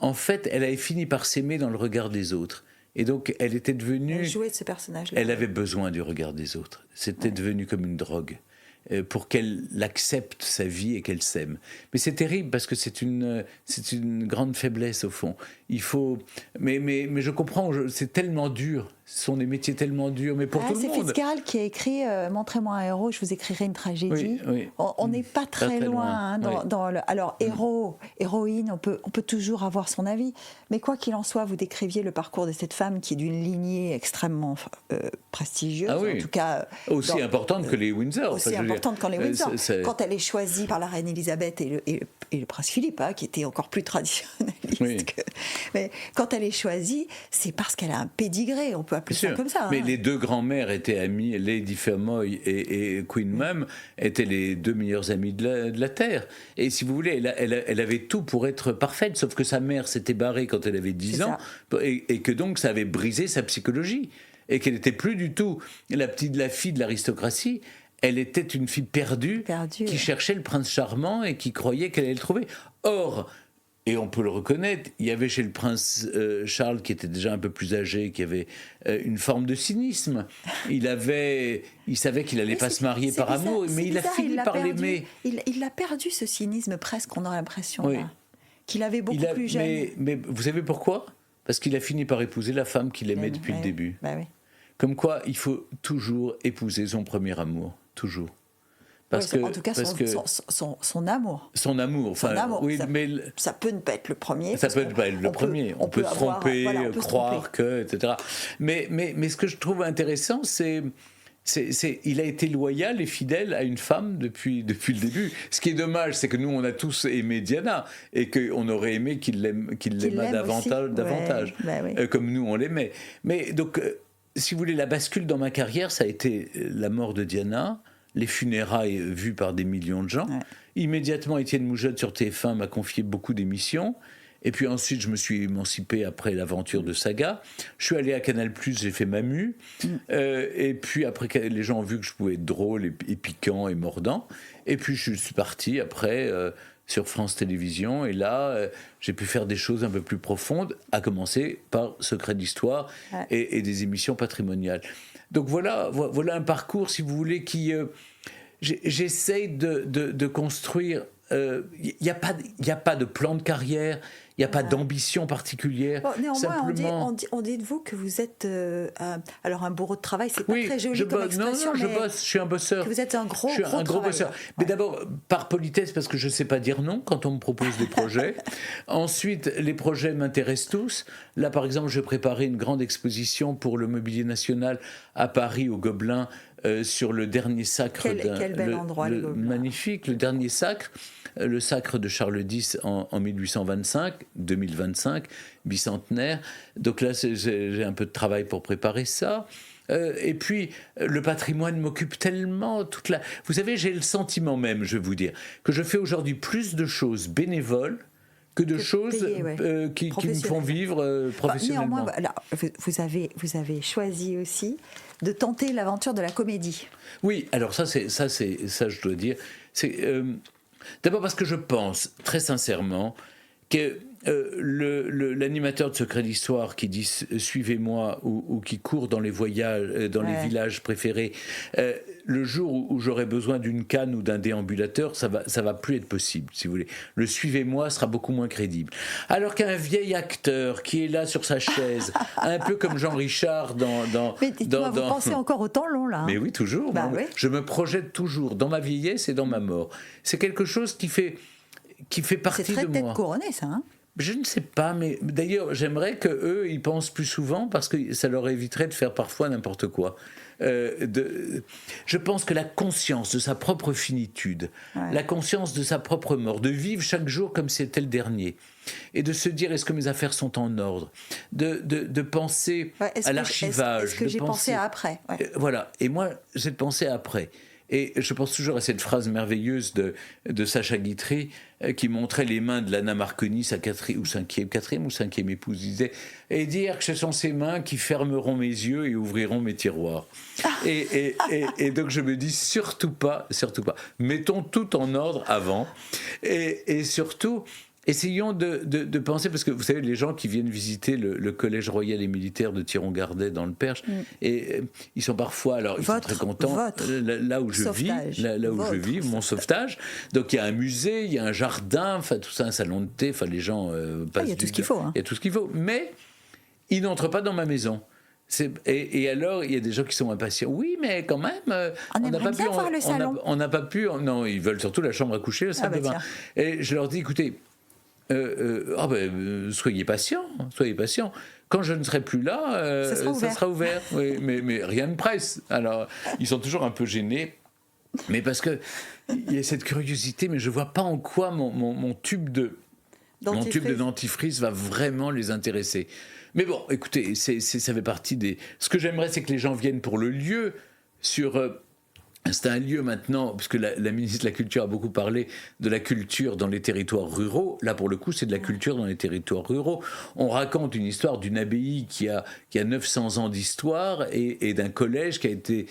Speaker 2: en fait, elle avait fini par s'aimer dans le regard des autres. Et donc, elle était devenue...
Speaker 1: Elle jouait de ce personnage-là.
Speaker 2: Elle avait besoin du regard des autres. C'était devenu comme une drogue. Pour qu'elle accepte sa vie et qu'elle s'aime. Mais c'est terrible parce que c'est une grande faiblesse au fond. Il faut, mais je comprends, c'est tellement dur. Ce sont des métiers tellement durs, mais pour tout le monde.
Speaker 1: C'est Fitzgerald qui a écrit Montrez-moi un héros, je vous écrirai une tragédie.
Speaker 2: Oui.
Speaker 1: On n'est pas très loin. Dans le... Alors, héros, héroïne, on peut toujours avoir son avis. Mais quoi qu'il en soit, vous décriviez le parcours de cette femme qui est d'une lignée extrêmement prestigieuse, en tout cas.
Speaker 2: Aussi importante que les Windsor.
Speaker 1: Aussi importante que les Windsor. Quand elle est choisie par la reine Elisabeth et le prince Philippe, qui était encore plus traditionnaliste. Mais quand elle est choisie, c'est parce qu'elle a un pédigré. On peut appeler ça comme ça.
Speaker 2: Mais les 2 grands-mères étaient amies, Lady Fermoy et Queen Mum étaient les 2 meilleures amies de la Terre. Et si vous voulez, elle avait tout pour être parfaite, sauf que sa mère s'était barrée quand elle avait 10 ans, et que donc ça avait brisé sa psychologie. Et qu'elle n'était plus du tout la fille de l'aristocratie. Elle était une fille perdue qui cherchait le prince charmant et qui croyait qu'elle allait le trouver. Or, et on peut le reconnaître, il y avait chez le prince Charles, qui était déjà un peu plus âgé, qui avait une forme de cynisme. Il savait qu'il n'allait pas se marier par amour, mais il a fini par l'aimer.
Speaker 1: Il a perdu ce cynisme presque, on a l'impression, qu'il avait beaucoup plus jeune.
Speaker 2: Mais vous savez pourquoi ? Parce qu'il a fini par épouser la femme qu'il aimait depuis le début. Comme quoi, il faut toujours épouser son premier amour, toujours.
Speaker 1: En tout cas, son amour.
Speaker 2: Son amour. Enfin,
Speaker 1: ça peut ne pas être le premier.
Speaker 2: Ça peut ne pas être le premier. On peut se tromper, croire que, etc. Mais ce que je trouve intéressant, c'est il a été loyal et fidèle à une femme depuis le début. Ce qui est dommage, c'est que nous, on a tous aimé Diana et qu'on aurait aimé qu'il l'aimât davantage, comme nous, on l'aimait. Mais donc, si vous voulez, la bascule dans ma carrière, ça a été la mort de Diana, les funérailles vues par des millions de gens. Immédiatement, Étienne Moujotte sur TF1 m'a confié beaucoup d'émissions. Et puis ensuite, je me suis émancipé après l'aventure de Saga. Je suis allé à Canal+, j'ai fait Mamu. Et puis après, les gens ont vu que je pouvais être drôle et piquant et mordant. Et puis je suis parti après sur France Télévisions. Et là, j'ai pu faire des choses un peu plus profondes, à commencer par Secret d'Histoire et des émissions patrimoniales. Donc voilà un parcours, si vous voulez, qui... j'essaye de construire... Il n'y a pas de plan de carrière, il n'y a pas d'ambition particulière.
Speaker 1: Bon, néanmoins,
Speaker 2: simplement...
Speaker 1: on dit de vous que vous êtes alors un bourreau de travail, c'est pas très joli comme expression.
Speaker 2: Non, je bosse, je suis un bosseur.
Speaker 1: Que vous êtes un gros
Speaker 2: bosseur. Mais d'abord, par politesse, parce que je ne sais pas dire non quand on me propose des projets. Ensuite, les projets m'intéressent tous. Là, par exemple, je préparais une grande exposition pour le Mobilier National à Paris, au Gobelin, sur le dernier sacre.
Speaker 1: Quel bel endroit, le Gobelin.
Speaker 2: Magnifique, le dernier sacre. Le sacre de Charles X en 1825, 2025, bicentenaire. Donc là, j'ai un peu de travail pour préparer ça. Et puis, le patrimoine m'occupe tellement. Vous savez, j'ai le sentiment même, je vais vous dire, que je fais aujourd'hui plus de choses bénévoles que de choses qui me font vivre professionnellement.
Speaker 1: Néanmoins, alors, vous avez choisi aussi de tenter l'aventure de la comédie.
Speaker 2: Oui, alors ça je dois dire. D'abord parce que je pense, très sincèrement, que l'animateur de Secret d'Histoire qui dit suivez-moi ou qui court dans les voyages, dans les villages préférés, le jour où j'aurai besoin d'une canne ou d'un déambulateur, ça va plus être possible, si vous voulez. Le suivez-moi sera beaucoup moins crédible. Alors qu'un vieil acteur qui est là sur sa chaise, un peu comme Jean Richard
Speaker 1: Mais dites-moi, vous pensez encore au temps long, là, hein.
Speaker 2: Mais oui, toujours.
Speaker 1: Oui.
Speaker 2: Je me projette toujours dans ma vieillesse et dans ma mort. C'est quelque chose qui fait partie de moi.
Speaker 1: C'est très tête couronnée, ça, hein.
Speaker 2: Je ne sais pas, mais d'ailleurs, j'aimerais qu'eux, ils pensent plus souvent parce que ça leur éviterait de faire parfois n'importe quoi. Je pense que la conscience de sa propre finitude, la conscience de sa propre mort, de vivre chaque jour comme si c'était le dernier, et de se dire est-ce que mes affaires sont en ordre, de penser à l'archivage.
Speaker 1: Est-ce que j'ai pensé à après?
Speaker 2: Voilà, et moi, j'ai pensé à après. Et je pense toujours à cette phrase merveilleuse de Sacha Guitry qui montrait les mains de Lana Marconi, sa quatrième ou cinquième épouse, disait « Et dire que ce sont ces mains qui fermeront mes yeux et ouvriront mes tiroirs. » et donc je me dis surtout pas, mettons tout en ordre avant, et surtout... Essayons de penser, parce que vous savez, les gens qui viennent visiter le collège royal et militaire de Thiron-Gardet dans le Perche, et ils sont parfois, alors ils sont très contents, là où je vis, mon sauvetage. Donc il y a un musée, il y a un jardin, enfin tout ça, un salon de thé, enfin les gens passent.
Speaker 1: Il y a tout ce qu'il faut.
Speaker 2: Il y a tout ce qu'il faut, mais ils n'entrent pas dans ma maison. Et alors, il y a des gens qui sont impatients. Oui, mais quand même,
Speaker 1: on n'a pas pu voir le salon.
Speaker 2: On n'a pas pu. Non, ils veulent surtout la chambre à coucher, le salle de bain. Et je leur dis, écoutez. Soyez patients. Quand je ne serai plus là, ça sera ouvert. Oui, mais rien ne presse. Alors, ils sont toujours un peu gênés, mais parce que il y a cette curiosité, mais je vois pas en quoi mon tube de dentifrice va vraiment les intéresser. Mais bon, écoutez, ça fait partie des. Ce que j'aimerais, c'est que les gens viennent pour le lieu sur. C'est un lieu maintenant, puisque la ministre de la Culture a beaucoup parlé de la culture dans les territoires ruraux. Là, pour le coup, c'est de la culture dans les territoires ruraux. On raconte une histoire d'une abbaye qui a 900 ans d'histoire et d'un collège qui a été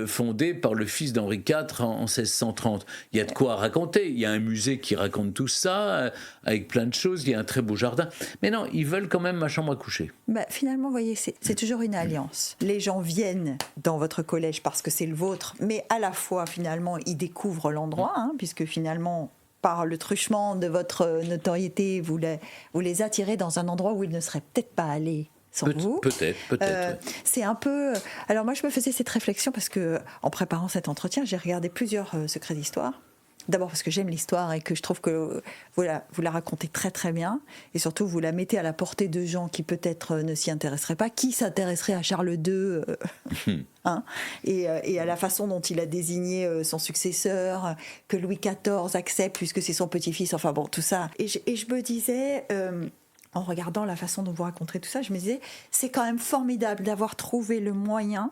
Speaker 2: fondé par le fils d'Henri IV en 1630. Il y a de quoi raconter. Il y a un musée qui raconte tout ça, avec plein de choses. Il y a un très beau jardin. Mais non, ils veulent quand même ma chambre à coucher.
Speaker 1: Finalement, vous voyez, c'est toujours une alliance. Les gens viennent dans votre collège parce que c'est le vôtre, mais à la fois, finalement, ils découvrent l'endroit, puisque finalement, par le truchement de votre notoriété, vous les attirez dans un endroit où ils ne seraient peut-être pas allés sans vous.
Speaker 2: Peut-être.
Speaker 1: C'est un peu... Alors moi, je me faisais cette réflexion parce que, en préparant cet entretien, j'ai regardé plusieurs secrets d'histoire. D'abord parce que j'aime l'histoire et que je trouve que vous la racontez très très bien, et surtout vous la mettez à la portée de gens qui peut-être ne s'y intéresseraient pas. Qui s'intéresserait à Charles II et à la façon dont il a désigné son successeur, que Louis XIV accepte puisque c'est son petit-fils, enfin bon, tout ça. Et je me disais, en regardant la façon dont vous racontez tout ça, je me disais, c'est quand même formidable d'avoir trouvé le moyen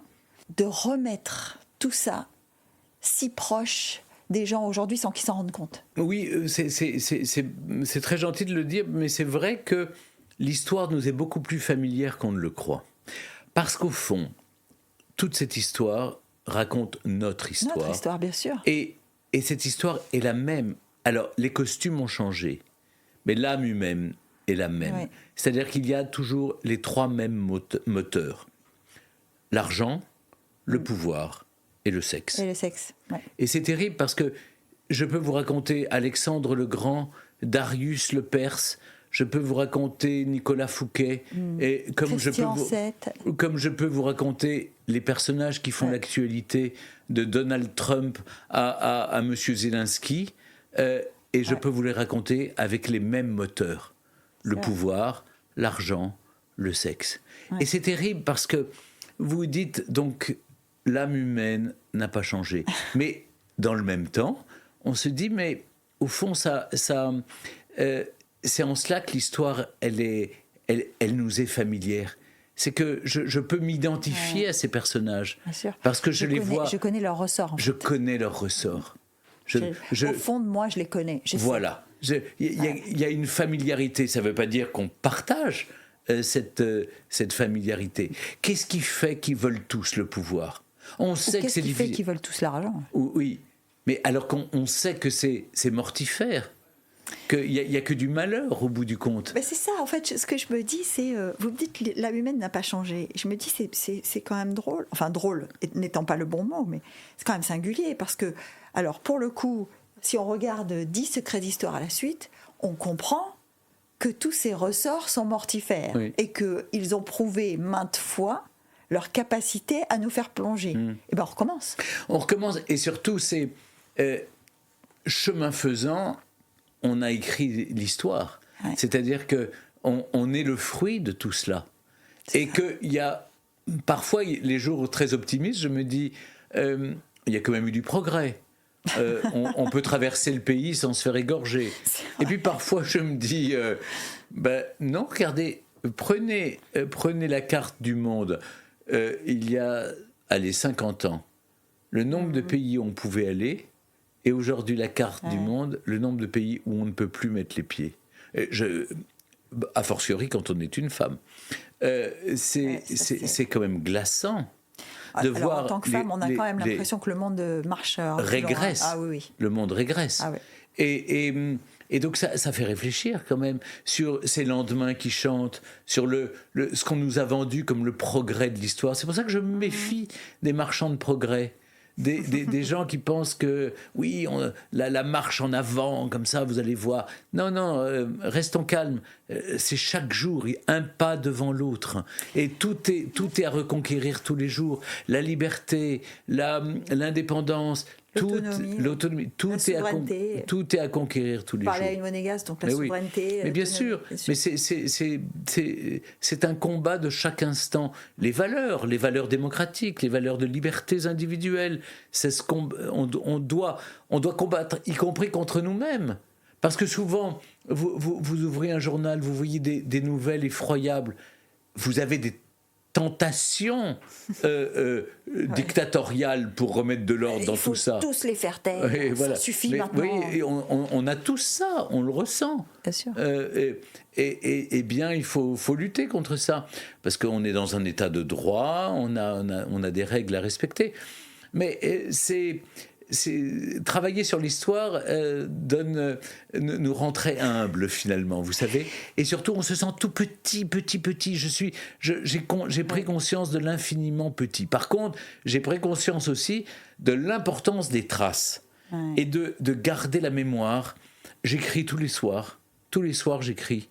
Speaker 1: de remettre tout ça si proche des gens aujourd'hui sans qu'ils s'en rendent compte.
Speaker 2: Oui, c'est très gentil de le dire, mais c'est vrai que l'histoire nous est beaucoup plus familière qu'on ne le croit. Parce qu'au fond, toute cette histoire raconte notre histoire.
Speaker 1: Notre histoire, bien sûr.
Speaker 2: Et cette histoire est la même. Alors, les costumes ont changé, mais l'âme humaine est la même. Oui. C'est-à-dire qu'il y a toujours les trois mêmes moteurs. L'argent, le pouvoir et le sexe.
Speaker 1: Et le sexe, ouais.
Speaker 2: Et c'est terrible parce que je peux vous raconter Alexandre le Grand, Darius le Perse, je peux vous raconter Nicolas Fouquet, et comme je peux vous raconter les personnages qui font l'actualité de Donald Trump à Monsieur Zelensky, et je peux vous les raconter avec les mêmes moteurs. Le pouvoir, l'argent, le sexe. Ouais. Et c'est terrible parce que vous dites donc... L'âme humaine n'a pas changé. Mais dans le même temps, on se dit, mais au fond, c'est en cela que l'histoire, elle nous est familière. C'est que je peux m'identifier à ces personnages.
Speaker 1: Bien sûr.
Speaker 2: Parce que je les vois.
Speaker 1: Je connais leur ressort. En fait.
Speaker 2: Je connais leur ressort.
Speaker 1: Au fond de moi, je les connais.
Speaker 2: Voilà. Il y a une familiarité. Ça ne veut pas dire qu'on partage cette familiarité. Qu'est-ce qui fait qu'ils veulent tous le pouvoir ? On sait que c'est difficile.
Speaker 1: Qu'est-ce qui fait qu'ils veulent tous l'argent ?
Speaker 2: Oui, mais alors qu'on sait que c'est mortifère. qu'il n'y a que du malheur au bout du compte.
Speaker 1: Ben c'est ça, en fait, ce que je me dis, c'est, vous me dites que l'âme humaine n'a pas changé. Je me dis, c'est quand même drôle, enfin drôle, n'étant pas le bon mot, mais c'est quand même singulier, parce que, alors pour le coup, si on regarde 10 secrets d'histoire à la suite, on comprend que tous ces ressorts sont mortifères,
Speaker 2: oui.
Speaker 1: et qu'ils ont prouvé maintes fois leur capacité à nous faire plonger. Et ben on recommence.
Speaker 2: On recommence, et surtout, c'est chemin faisant, on a écrit l'histoire.
Speaker 1: Ouais.
Speaker 2: C'est-à-dire qu'on est le fruit de tout cela. Et qu'il y a parfois, les jours très optimistes, je me dis, il y a quand même eu du progrès. On peut traverser le pays sans se faire égorger. Et puis parfois, je me dis, non, regardez, prenez la carte du monde. Il y a, 50 ans, le nombre de pays où on pouvait aller, et aujourd'hui, la carte du monde, le nombre de pays où on ne peut plus mettre les pieds. A fortiori quand on est une femme. C'est quand même glaçant de
Speaker 1: Alors,
Speaker 2: voir.
Speaker 1: En tant que femme, on a quand même l'impression que le monde marche.
Speaker 2: Régresse.
Speaker 1: Ah oui.
Speaker 2: Le monde régresse.
Speaker 1: Ah oui.
Speaker 2: Et donc ça fait réfléchir quand même sur ces lendemains qui chantent, sur ce qu'on nous a vendu comme le progrès de l'histoire. C'est pour ça que je me méfie des marchands de progrès. Des gens qui pensent que oui, la marche en avant, comme ça, vous allez voir. Non, restons calmes. C'est chaque jour, un pas devant l'autre. Et tout est à reconquérir tous les jours. La liberté, l'indépendance, l'autonomie, tout est à conquérir tous les jours.
Speaker 1: Parler à une monégasque, donc la souveraineté.
Speaker 2: Mais bien sûr, mais c'est un combat de chaque instant. Les valeurs démocratiques, les valeurs de libertés individuelles, c'est ce qu'on doit combattre, y compris contre nous-mêmes. Parce que souvent, vous ouvrez un journal, vous voyez des nouvelles effroyables, vous avez des tentations dictatoriales pour remettre de l'ordre dans tout ça.
Speaker 1: Il faut tous les faire taire, ça suffit maintenant.
Speaker 2: Oui, on a tous ça, on le ressent.
Speaker 1: Bien sûr.
Speaker 2: Et bien, il faut lutter contre ça, parce qu'on est dans un état de droit, on a des règles à respecter. Mais travailler sur l'histoire nous rend très humbles finalement, vous savez, et surtout on se sent tout petit. J'ai pris conscience de l'infiniment petit. Par contre, j'ai pris conscience aussi de l'importance des traces et de garder la mémoire. J'écris tous les soirs j'écris.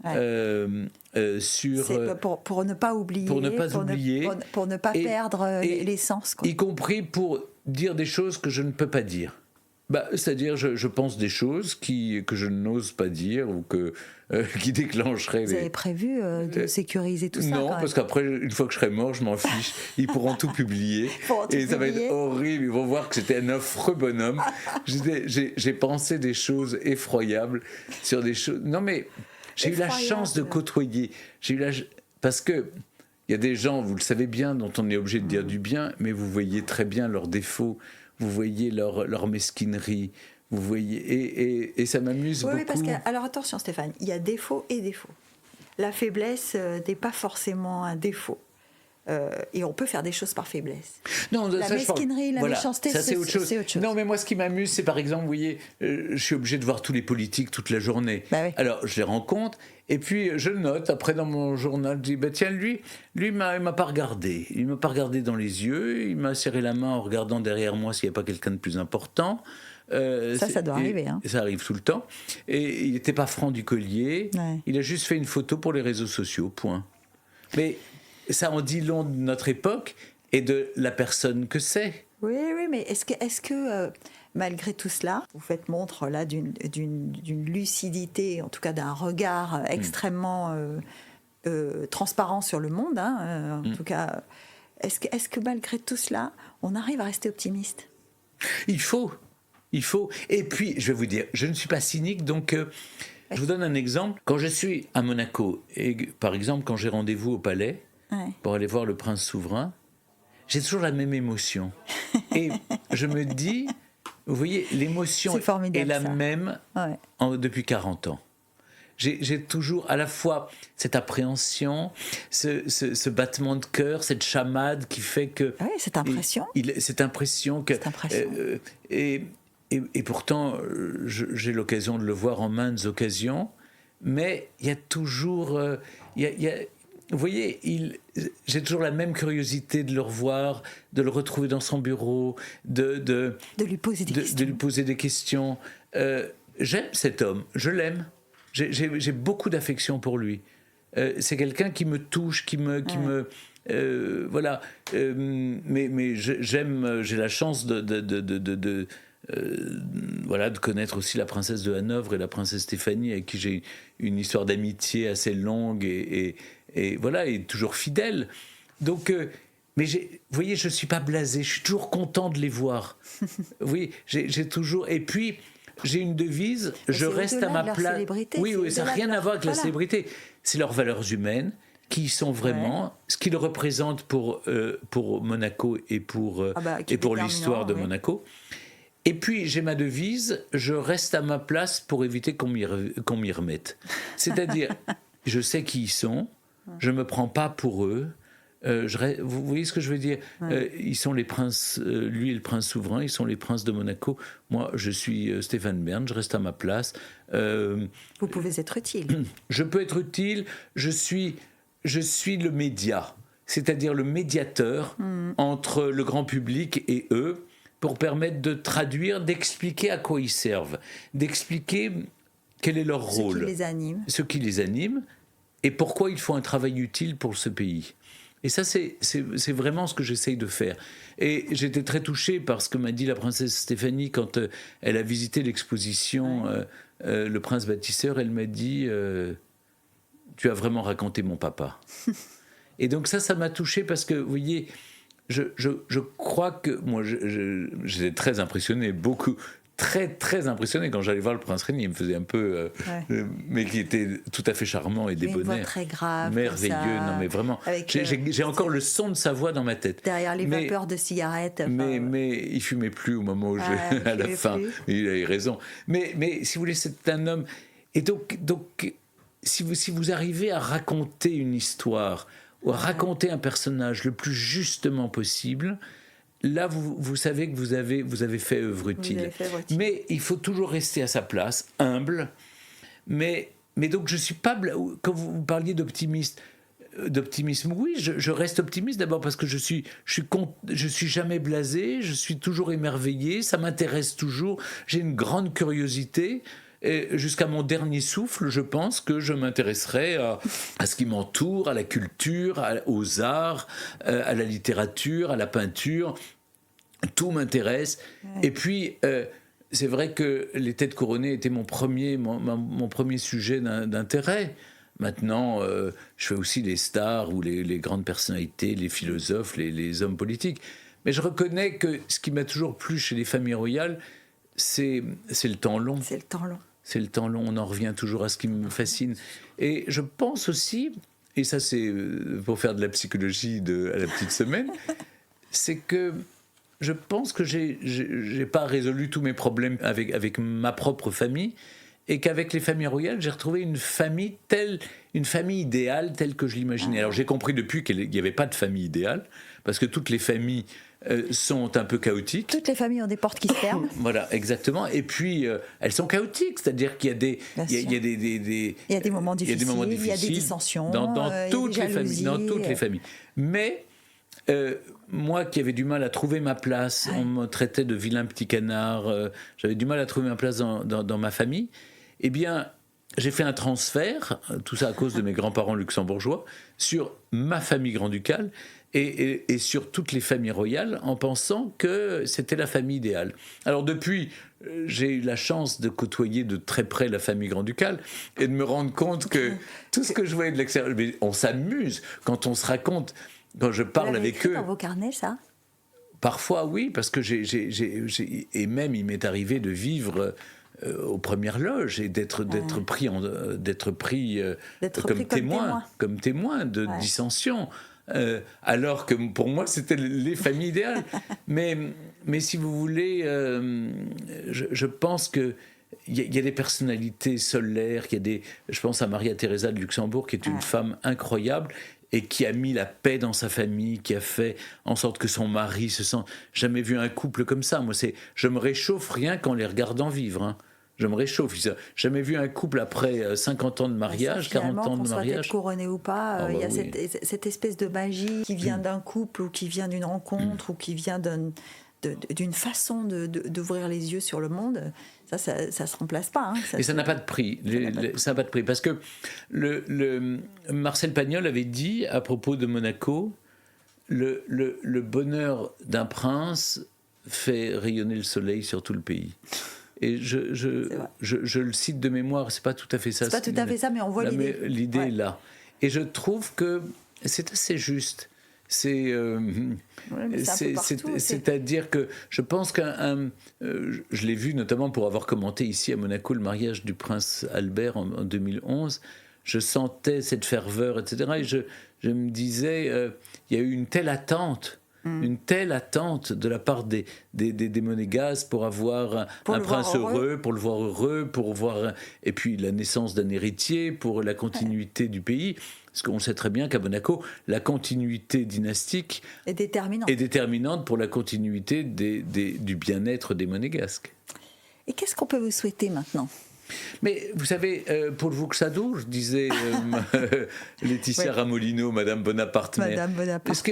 Speaker 1: Pour ne pas oublier, pour ne pas perdre l'essence, quoi.
Speaker 2: Y compris pour dire des choses que je ne peux pas dire. C'est-à-dire, je pense des choses que je n'ose pas dire ou qui déclencheraient.
Speaker 1: Vous avez prévu de sécuriser tout ça?
Speaker 2: Non, parce qu'après, une fois que je serai mort, je m'en fiche. Ils pourront tout publier. Ça va être horrible. Ils vont voir que j'étais un affreux bonhomme. J'ai pensé des choses effroyables sur des choses. Non, mais j'ai eu la chance de côtoyer. Parce que il y a des gens, vous le savez bien, dont on est obligé de dire du bien, mais vous voyez très bien leurs défauts, vous voyez leur mesquinerie, vous voyez, et ça m'amuse beaucoup.
Speaker 1: Oui, parce que, alors attention Stéphane, il y a défaut et défaut. La faiblesse n'est pas forcément un défaut. Et on peut faire des choses par faiblesse.
Speaker 2: Non,
Speaker 1: la mesquinerie, la méchanceté,
Speaker 2: c'est autre chose. Non, mais moi, ce qui m'amuse, c'est par exemple, vous voyez, je suis obligé de voir tous les politiques toute la journée.
Speaker 1: Bah oui.
Speaker 2: Alors, je les rencontre, et puis je note, après dans mon journal, je dis, tiens, lui, il m'a pas regardé. Il m'a pas regardé dans les yeux, il m'a serré la main en regardant derrière moi s'il n'y a pas quelqu'un de plus important.
Speaker 1: Ça doit arriver. Hein.
Speaker 2: Ça arrive tout le temps. Et il n'était pas franc du collier.
Speaker 1: Ouais.
Speaker 2: Il a juste fait une photo pour les réseaux sociaux, point. Mais ça en dit long de notre époque et de la personne que c'est.
Speaker 1: Oui, mais est-ce que malgré tout cela, vous faites montre là d'une lucidité, en tout cas d'un regard extrêmement transparent sur le monde, hein, en tout cas, est-ce que malgré tout cela, on arrive à rester optimiste?
Speaker 2: Il faut. Et puis, je vais vous dire, je ne suis pas cynique, donc je vous donne un exemple. Quand je suis à Monaco, et par exemple, quand j'ai rendez-vous au palais, pour aller voir le prince souverain, j'ai toujours la même émotion. Et je me dis, vous voyez, l'émotion est la même depuis 40 ans. J'ai toujours à la fois cette appréhension, ce battement de cœur, cette chamade qui fait que...
Speaker 1: Oui, cette impression.
Speaker 2: Cette impression que... et pourtant, j'ai l'occasion de le voir en maintes occasions, mais il y a toujours... vous voyez, j'ai toujours la même curiosité de le revoir, de le retrouver dans son bureau, de
Speaker 1: lui poser des questions.
Speaker 2: De lui poser des questions. J'aime cet homme, je l'aime. J'ai beaucoup d'affection pour lui. C'est quelqu'un qui me touche, qui me voilà. Mais j'ai la chance voilà, de connaître aussi la princesse de Hanovre et la princesse Stéphanie, avec qui j'ai une histoire d'amitié assez longue et voilà, et toujours fidèle. Donc, mais vous voyez, je ne suis pas blasé, je suis toujours content de les voir. Oui, j'ai toujours... Et puis, j'ai une devise, je reste à ma place. Oui, ça n'a rien à voir avec la célébrité. C'est leurs valeurs humaines, qui sont vraiment ce qu'ils représentent pour Monaco et pour l'histoire de Monaco. Et puis, j'ai ma devise, je reste à ma place pour éviter qu'on m'y remette. C'est-à-dire, je sais qui ils sont, je ne me prends pas pour eux. Vous voyez ce que je veux dire ? Ils sont les princes, lui est le prince souverain, ils sont les princes de Monaco. Moi, je suis Stéphane Bern, je reste à ma place.
Speaker 1: Vous pouvez être utile.
Speaker 2: Je peux être utile, je suis le média, c'est-à-dire le médiateur entre le grand public et eux, pour permettre de traduire, d'expliquer à quoi ils servent, d'expliquer quel est leur rôle. Ce qui les anime, et pourquoi ils font un travail utile pour ce pays. Et ça, c'est vraiment ce que j'essaye de faire. Et j'étais très touché par ce que m'a dit la princesse Stéphanie quand elle a visité l'exposition Le Prince Bâtisseur. Elle m'a dit « Tu as vraiment raconté mon papa ». Et donc ça m'a touché parce que, vous voyez, je crois que... Moi, j'étais très impressionné, très impressionné quand j'allais voir le prince Régnier. Il me faisait un peu... mais qui était tout à fait charmant et débonnaire.
Speaker 1: Une voix très grave.
Speaker 2: Merveilleux, non mais vraiment. J'ai encore le son de sa voix dans ma tête.
Speaker 1: Derrière les vapeurs de cigarettes.
Speaker 2: Mais il fumait plus au moment où à la fin. Il avait raison. Mais si vous voulez, c'est un homme... Et donc si vous arrivez à raconter une histoire, ou à raconter un personnage le plus justement possible... Là, vous savez que vous avez fait œuvre utile. Mais il faut toujours rester à sa place, humble. Mais donc, je ne suis pas... Quand vous parliez d'optimisme, oui, je reste optimiste d'abord parce que je suis jamais blasé, je suis toujours émerveillé, ça m'intéresse toujours, j'ai une grande curiosité. Et jusqu'à mon dernier souffle, je pense que je m'intéresserai à ce qui m'entoure, à la culture, aux arts, à la littérature, à la peinture. Tout m'intéresse. Et puis, c'est vrai que les têtes couronnées était mon premier sujet d'intérêt. Maintenant, je fais aussi les stars ou les grandes personnalités, les philosophes, les hommes politiques. Mais je reconnais que ce qui m'a toujours plu chez les familles royales, c'est le temps long.
Speaker 1: C'est le temps long.
Speaker 2: C'est le temps long, on en revient toujours à ce qui me fascine. Et je pense aussi, et ça c'est pour faire de la psychologie à la petite semaine, c'est que je pense que j'ai pas résolu tous mes problèmes avec ma propre famille, et qu'avec les familles royales, j'ai retrouvé une famille idéale telle que je l'imaginais. Alors j'ai compris depuis qu'il n'y avait pas de famille idéale, parce que toutes les familles sont un peu chaotiques.
Speaker 1: Toutes les familles ont des portes qui se ferment.
Speaker 2: Voilà, exactement. Et puis, elles sont chaotiques, c'est-à-dire qu'il y a des
Speaker 1: moments difficiles, il y a des dissensions,
Speaker 2: dans toutes les familles, dans toutes les familles. Mais moi qui avais du mal à trouver ma place, on me traitait de vilain petit canard, j'avais du mal à trouver ma place dans ma famille, eh bien, j'ai fait un transfert, tout ça à cause de mes grands-parents luxembourgeois, sur ma famille grand-ducale et sur toutes les familles royales, en pensant que c'était la famille idéale. Alors depuis, j'ai eu la chance de côtoyer de très près la famille grand-ducale et de me rendre compte que tout ce que je voyais de l'extérieur, mais on s'amuse quand on se raconte, quand je parle avec eux.
Speaker 1: Dans vos carnets, ça ?
Speaker 2: Parfois, oui, parce que et même il m'est arrivé de vivre aux premières loges et d'être pris comme témoin de dissensions. Alors que pour moi c'était les familles idéales. mais si vous voulez, je pense que il y a des personnalités solaires, je pense à Maria Teresa de Luxembourg qui est une femme incroyable et qui a mis la paix dans sa famille, qui a fait en sorte que son mari se sent... Jamais vu un couple comme ça. Moi, je me réchauffe rien qu'en les regardant vivre. Hein. Je me réchauffe. Jamais vu un couple après 50 ans de mariage, 40 ans de mariage.
Speaker 1: Qu'on soit couronné ou pas, il y a
Speaker 2: oui.
Speaker 1: cette espèce de magie qui vient d'un couple ou qui vient d'une rencontre ou qui vient d'une façon d'ouvrir les yeux sur le monde. Ça se remplace pas. Hein.
Speaker 2: Et ça n'a pas de prix. Ça n'a pas de prix. Parce que Marcel Pagnol avait dit à propos de Monaco, le bonheur d'un prince fait rayonner le soleil sur tout le pays. Et je le cite de mémoire, c'est pas tout à fait ça.
Speaker 1: C'est pas tout à fait ça, mais on voit l'idée.
Speaker 2: Mais l'idée est là. Et je trouve que c'est assez juste. C'est-à-dire que je pense je l'ai vu notamment pour avoir commenté ici à Monaco le mariage du prince Albert en 2011. Je sentais cette ferveur, etc. Et je me disais, il y a eu une telle attente de la part des monégasques pour avoir un prince heureux, pour le voir heureux, pour voir, et puis la naissance d'un héritier, pour la continuité du pays. Parce qu'on sait très bien qu'à Monaco, la continuité dynastique
Speaker 1: est
Speaker 2: déterminante pour la continuité du bien-être des monégasques.
Speaker 1: Et qu'est-ce qu'on peut vous souhaiter maintenant ?
Speaker 2: Mais vous savez, pour vous que ça dure, disait Laetitia Ramolino, Madame Bonaparte.
Speaker 1: Madame Bonaparte.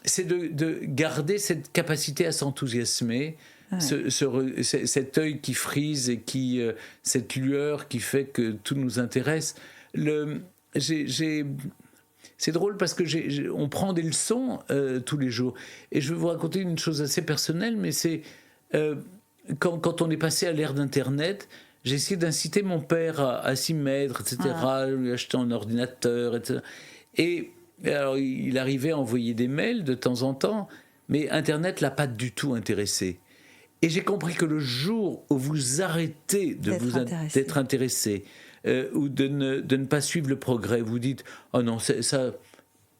Speaker 2: C'est de garder cette capacité à s'enthousiasmer, cet œil qui frise et cette lueur qui fait que tout nous intéresse. C'est drôle parce que on prend des leçons tous les jours. Et je vais vous raconter une chose assez personnelle, mais c'est quand on est passé à l'ère d'Internet, j'ai essayé d'inciter mon père à s'y mettre, etc., lui acheter un ordinateur, etc. Et alors, il arrivait à envoyer des mails de temps en temps, mais Internet ne l'a pas du tout intéressé. Et j'ai compris que le jour où vous arrêtez d'être intéressé, ou de ne pas suivre le progrès, vous dites « Oh non, ça,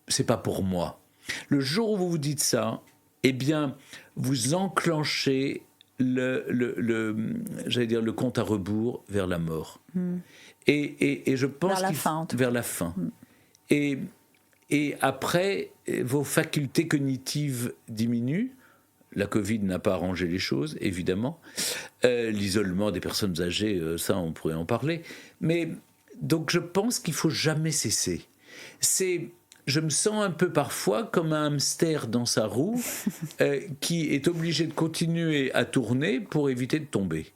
Speaker 2: c'est pas pour moi ». Le jour où vous vous dites ça, eh bien, vous enclenchez j'allais dire, le compte à rebours vers la mort. Et je pense vers la fin. Et après, vos facultés cognitives diminuent. La Covid n'a pas arrangé les choses, évidemment. L'isolement des personnes âgées, ça, on pourrait en parler. Mais donc, je pense qu'il ne faut jamais cesser. Je me sens un peu parfois comme un hamster dans sa roue qui est obligé de continuer à tourner pour éviter de tomber.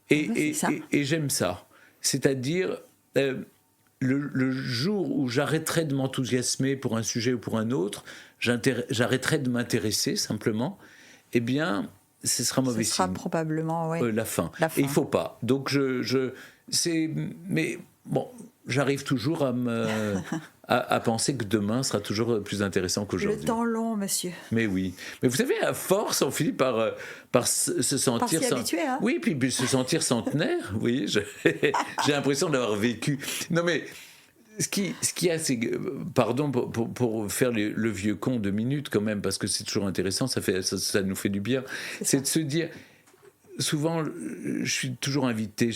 Speaker 2: Et j'aime ça. C'est-à-dire, le jour où j'arrêterai de m'enthousiasmer pour un sujet ou pour un autre, j'arrêterai de m'intéresser simplement, eh bien, ce sera mauvais signe.
Speaker 1: Ce sera probablement,
Speaker 2: la fin. Et il ne faut pas. Donc, mais bon, j'arrive toujours à penser que demain sera toujours plus intéressant qu'aujourd'hui.
Speaker 1: Le temps long, monsieur.
Speaker 2: Mais oui. Mais vous savez, à force, on finit par se sentir...
Speaker 1: Par s'y habituer, hein.
Speaker 2: Oui, puis se sentir centenaire. Vous voyez, j'ai l'impression d'avoir vécu... Non, mais ce qu'il y a, c'est... Pardon pour faire le vieux con 2 minutes, quand même, parce que c'est toujours intéressant, ça nous fait du bien. C'est de se dire... Souvent, je suis toujours invité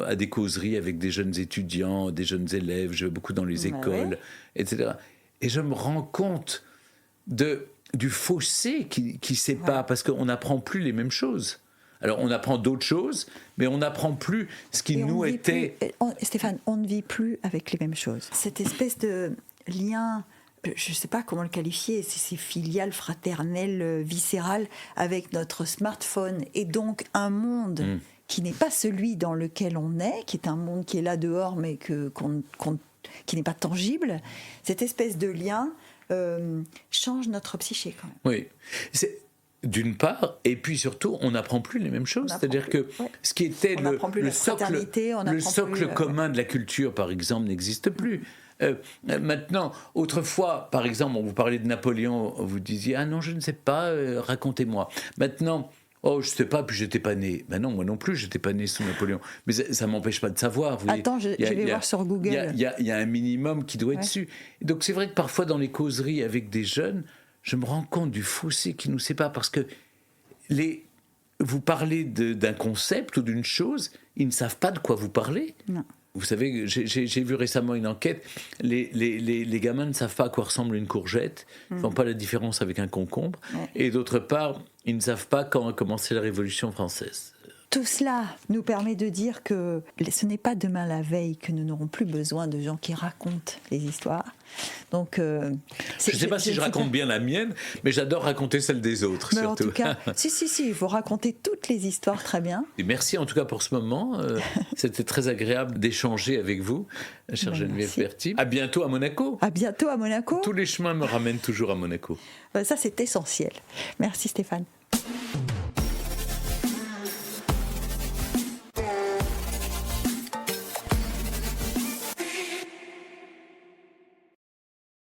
Speaker 2: à des causeries avec des jeunes étudiants, des jeunes élèves, je vais beaucoup dans les écoles, etc. Et je me rends compte du fossé qui sépare, parce qu'on n'apprend plus les mêmes choses. Alors, on apprend d'autres choses, mais on n'apprend plus ce qui nous était...
Speaker 1: Stéphane, on ne vit plus avec les mêmes choses. Cette espèce de lien... je ne sais pas comment le qualifier, c'est filial, fraternel, viscéral, avec notre smartphone, et donc un monde qui n'est pas celui dans lequel on est, qui est un monde qui est là dehors, mais qui n'est pas tangible. Cette espèce de lien change notre psyché, quand même.
Speaker 2: Oui, d'une part, et puis surtout, on n'apprend plus les mêmes choses. C'est-à-dire que ce qui était le socle commun de la culture, par exemple, n'existe plus. Maintenant, autrefois, par exemple, on vous parlait de Napoléon, vous disiez « Ah non, je ne sais pas, racontez-moi ». Maintenant, « Oh, je ne sais pas, puis j'étais pas né ». Ben non, moi non plus, j'étais pas né sous Napoléon. Mais ça ne m'empêche pas de savoir. Vous
Speaker 1: Attends, je vais voir sur Google.
Speaker 2: Il y a un minimum qui doit être dessus. Et donc c'est vrai que parfois, dans les causeries avec des jeunes, je me rends compte du fossé qui nous sépare, parce que vous parlez d'un concept ou d'une chose, ils ne savent pas de quoi vous parlez.
Speaker 1: Non.
Speaker 2: Vous savez, j'ai vu récemment une enquête, les gamins ne savent pas à quoi ressemble une courgette, ils ne font pas la différence avec un concombre, et d'autre part, ils ne savent pas quand a commencé la Révolution française.
Speaker 1: Tout cela nous permet de dire que ce n'est pas demain la veille que nous n'aurons plus besoin de gens qui racontent les histoires. Donc,
Speaker 2: je ne sais pas si je raconte bien la mienne, mais j'adore raconter celle des autres,
Speaker 1: mais
Speaker 2: surtout.
Speaker 1: En tout cas, si, vous racontez toutes les histoires très bien.
Speaker 2: Et merci en tout cas pour ce moment. C'était très agréable d'échanger avec vous, chère Geneviève Berthier. À bientôt à Monaco.
Speaker 1: À bientôt à Monaco.
Speaker 2: Tous les chemins me ramènent toujours à Monaco.
Speaker 1: Ça, c'est essentiel. Merci Stéphane.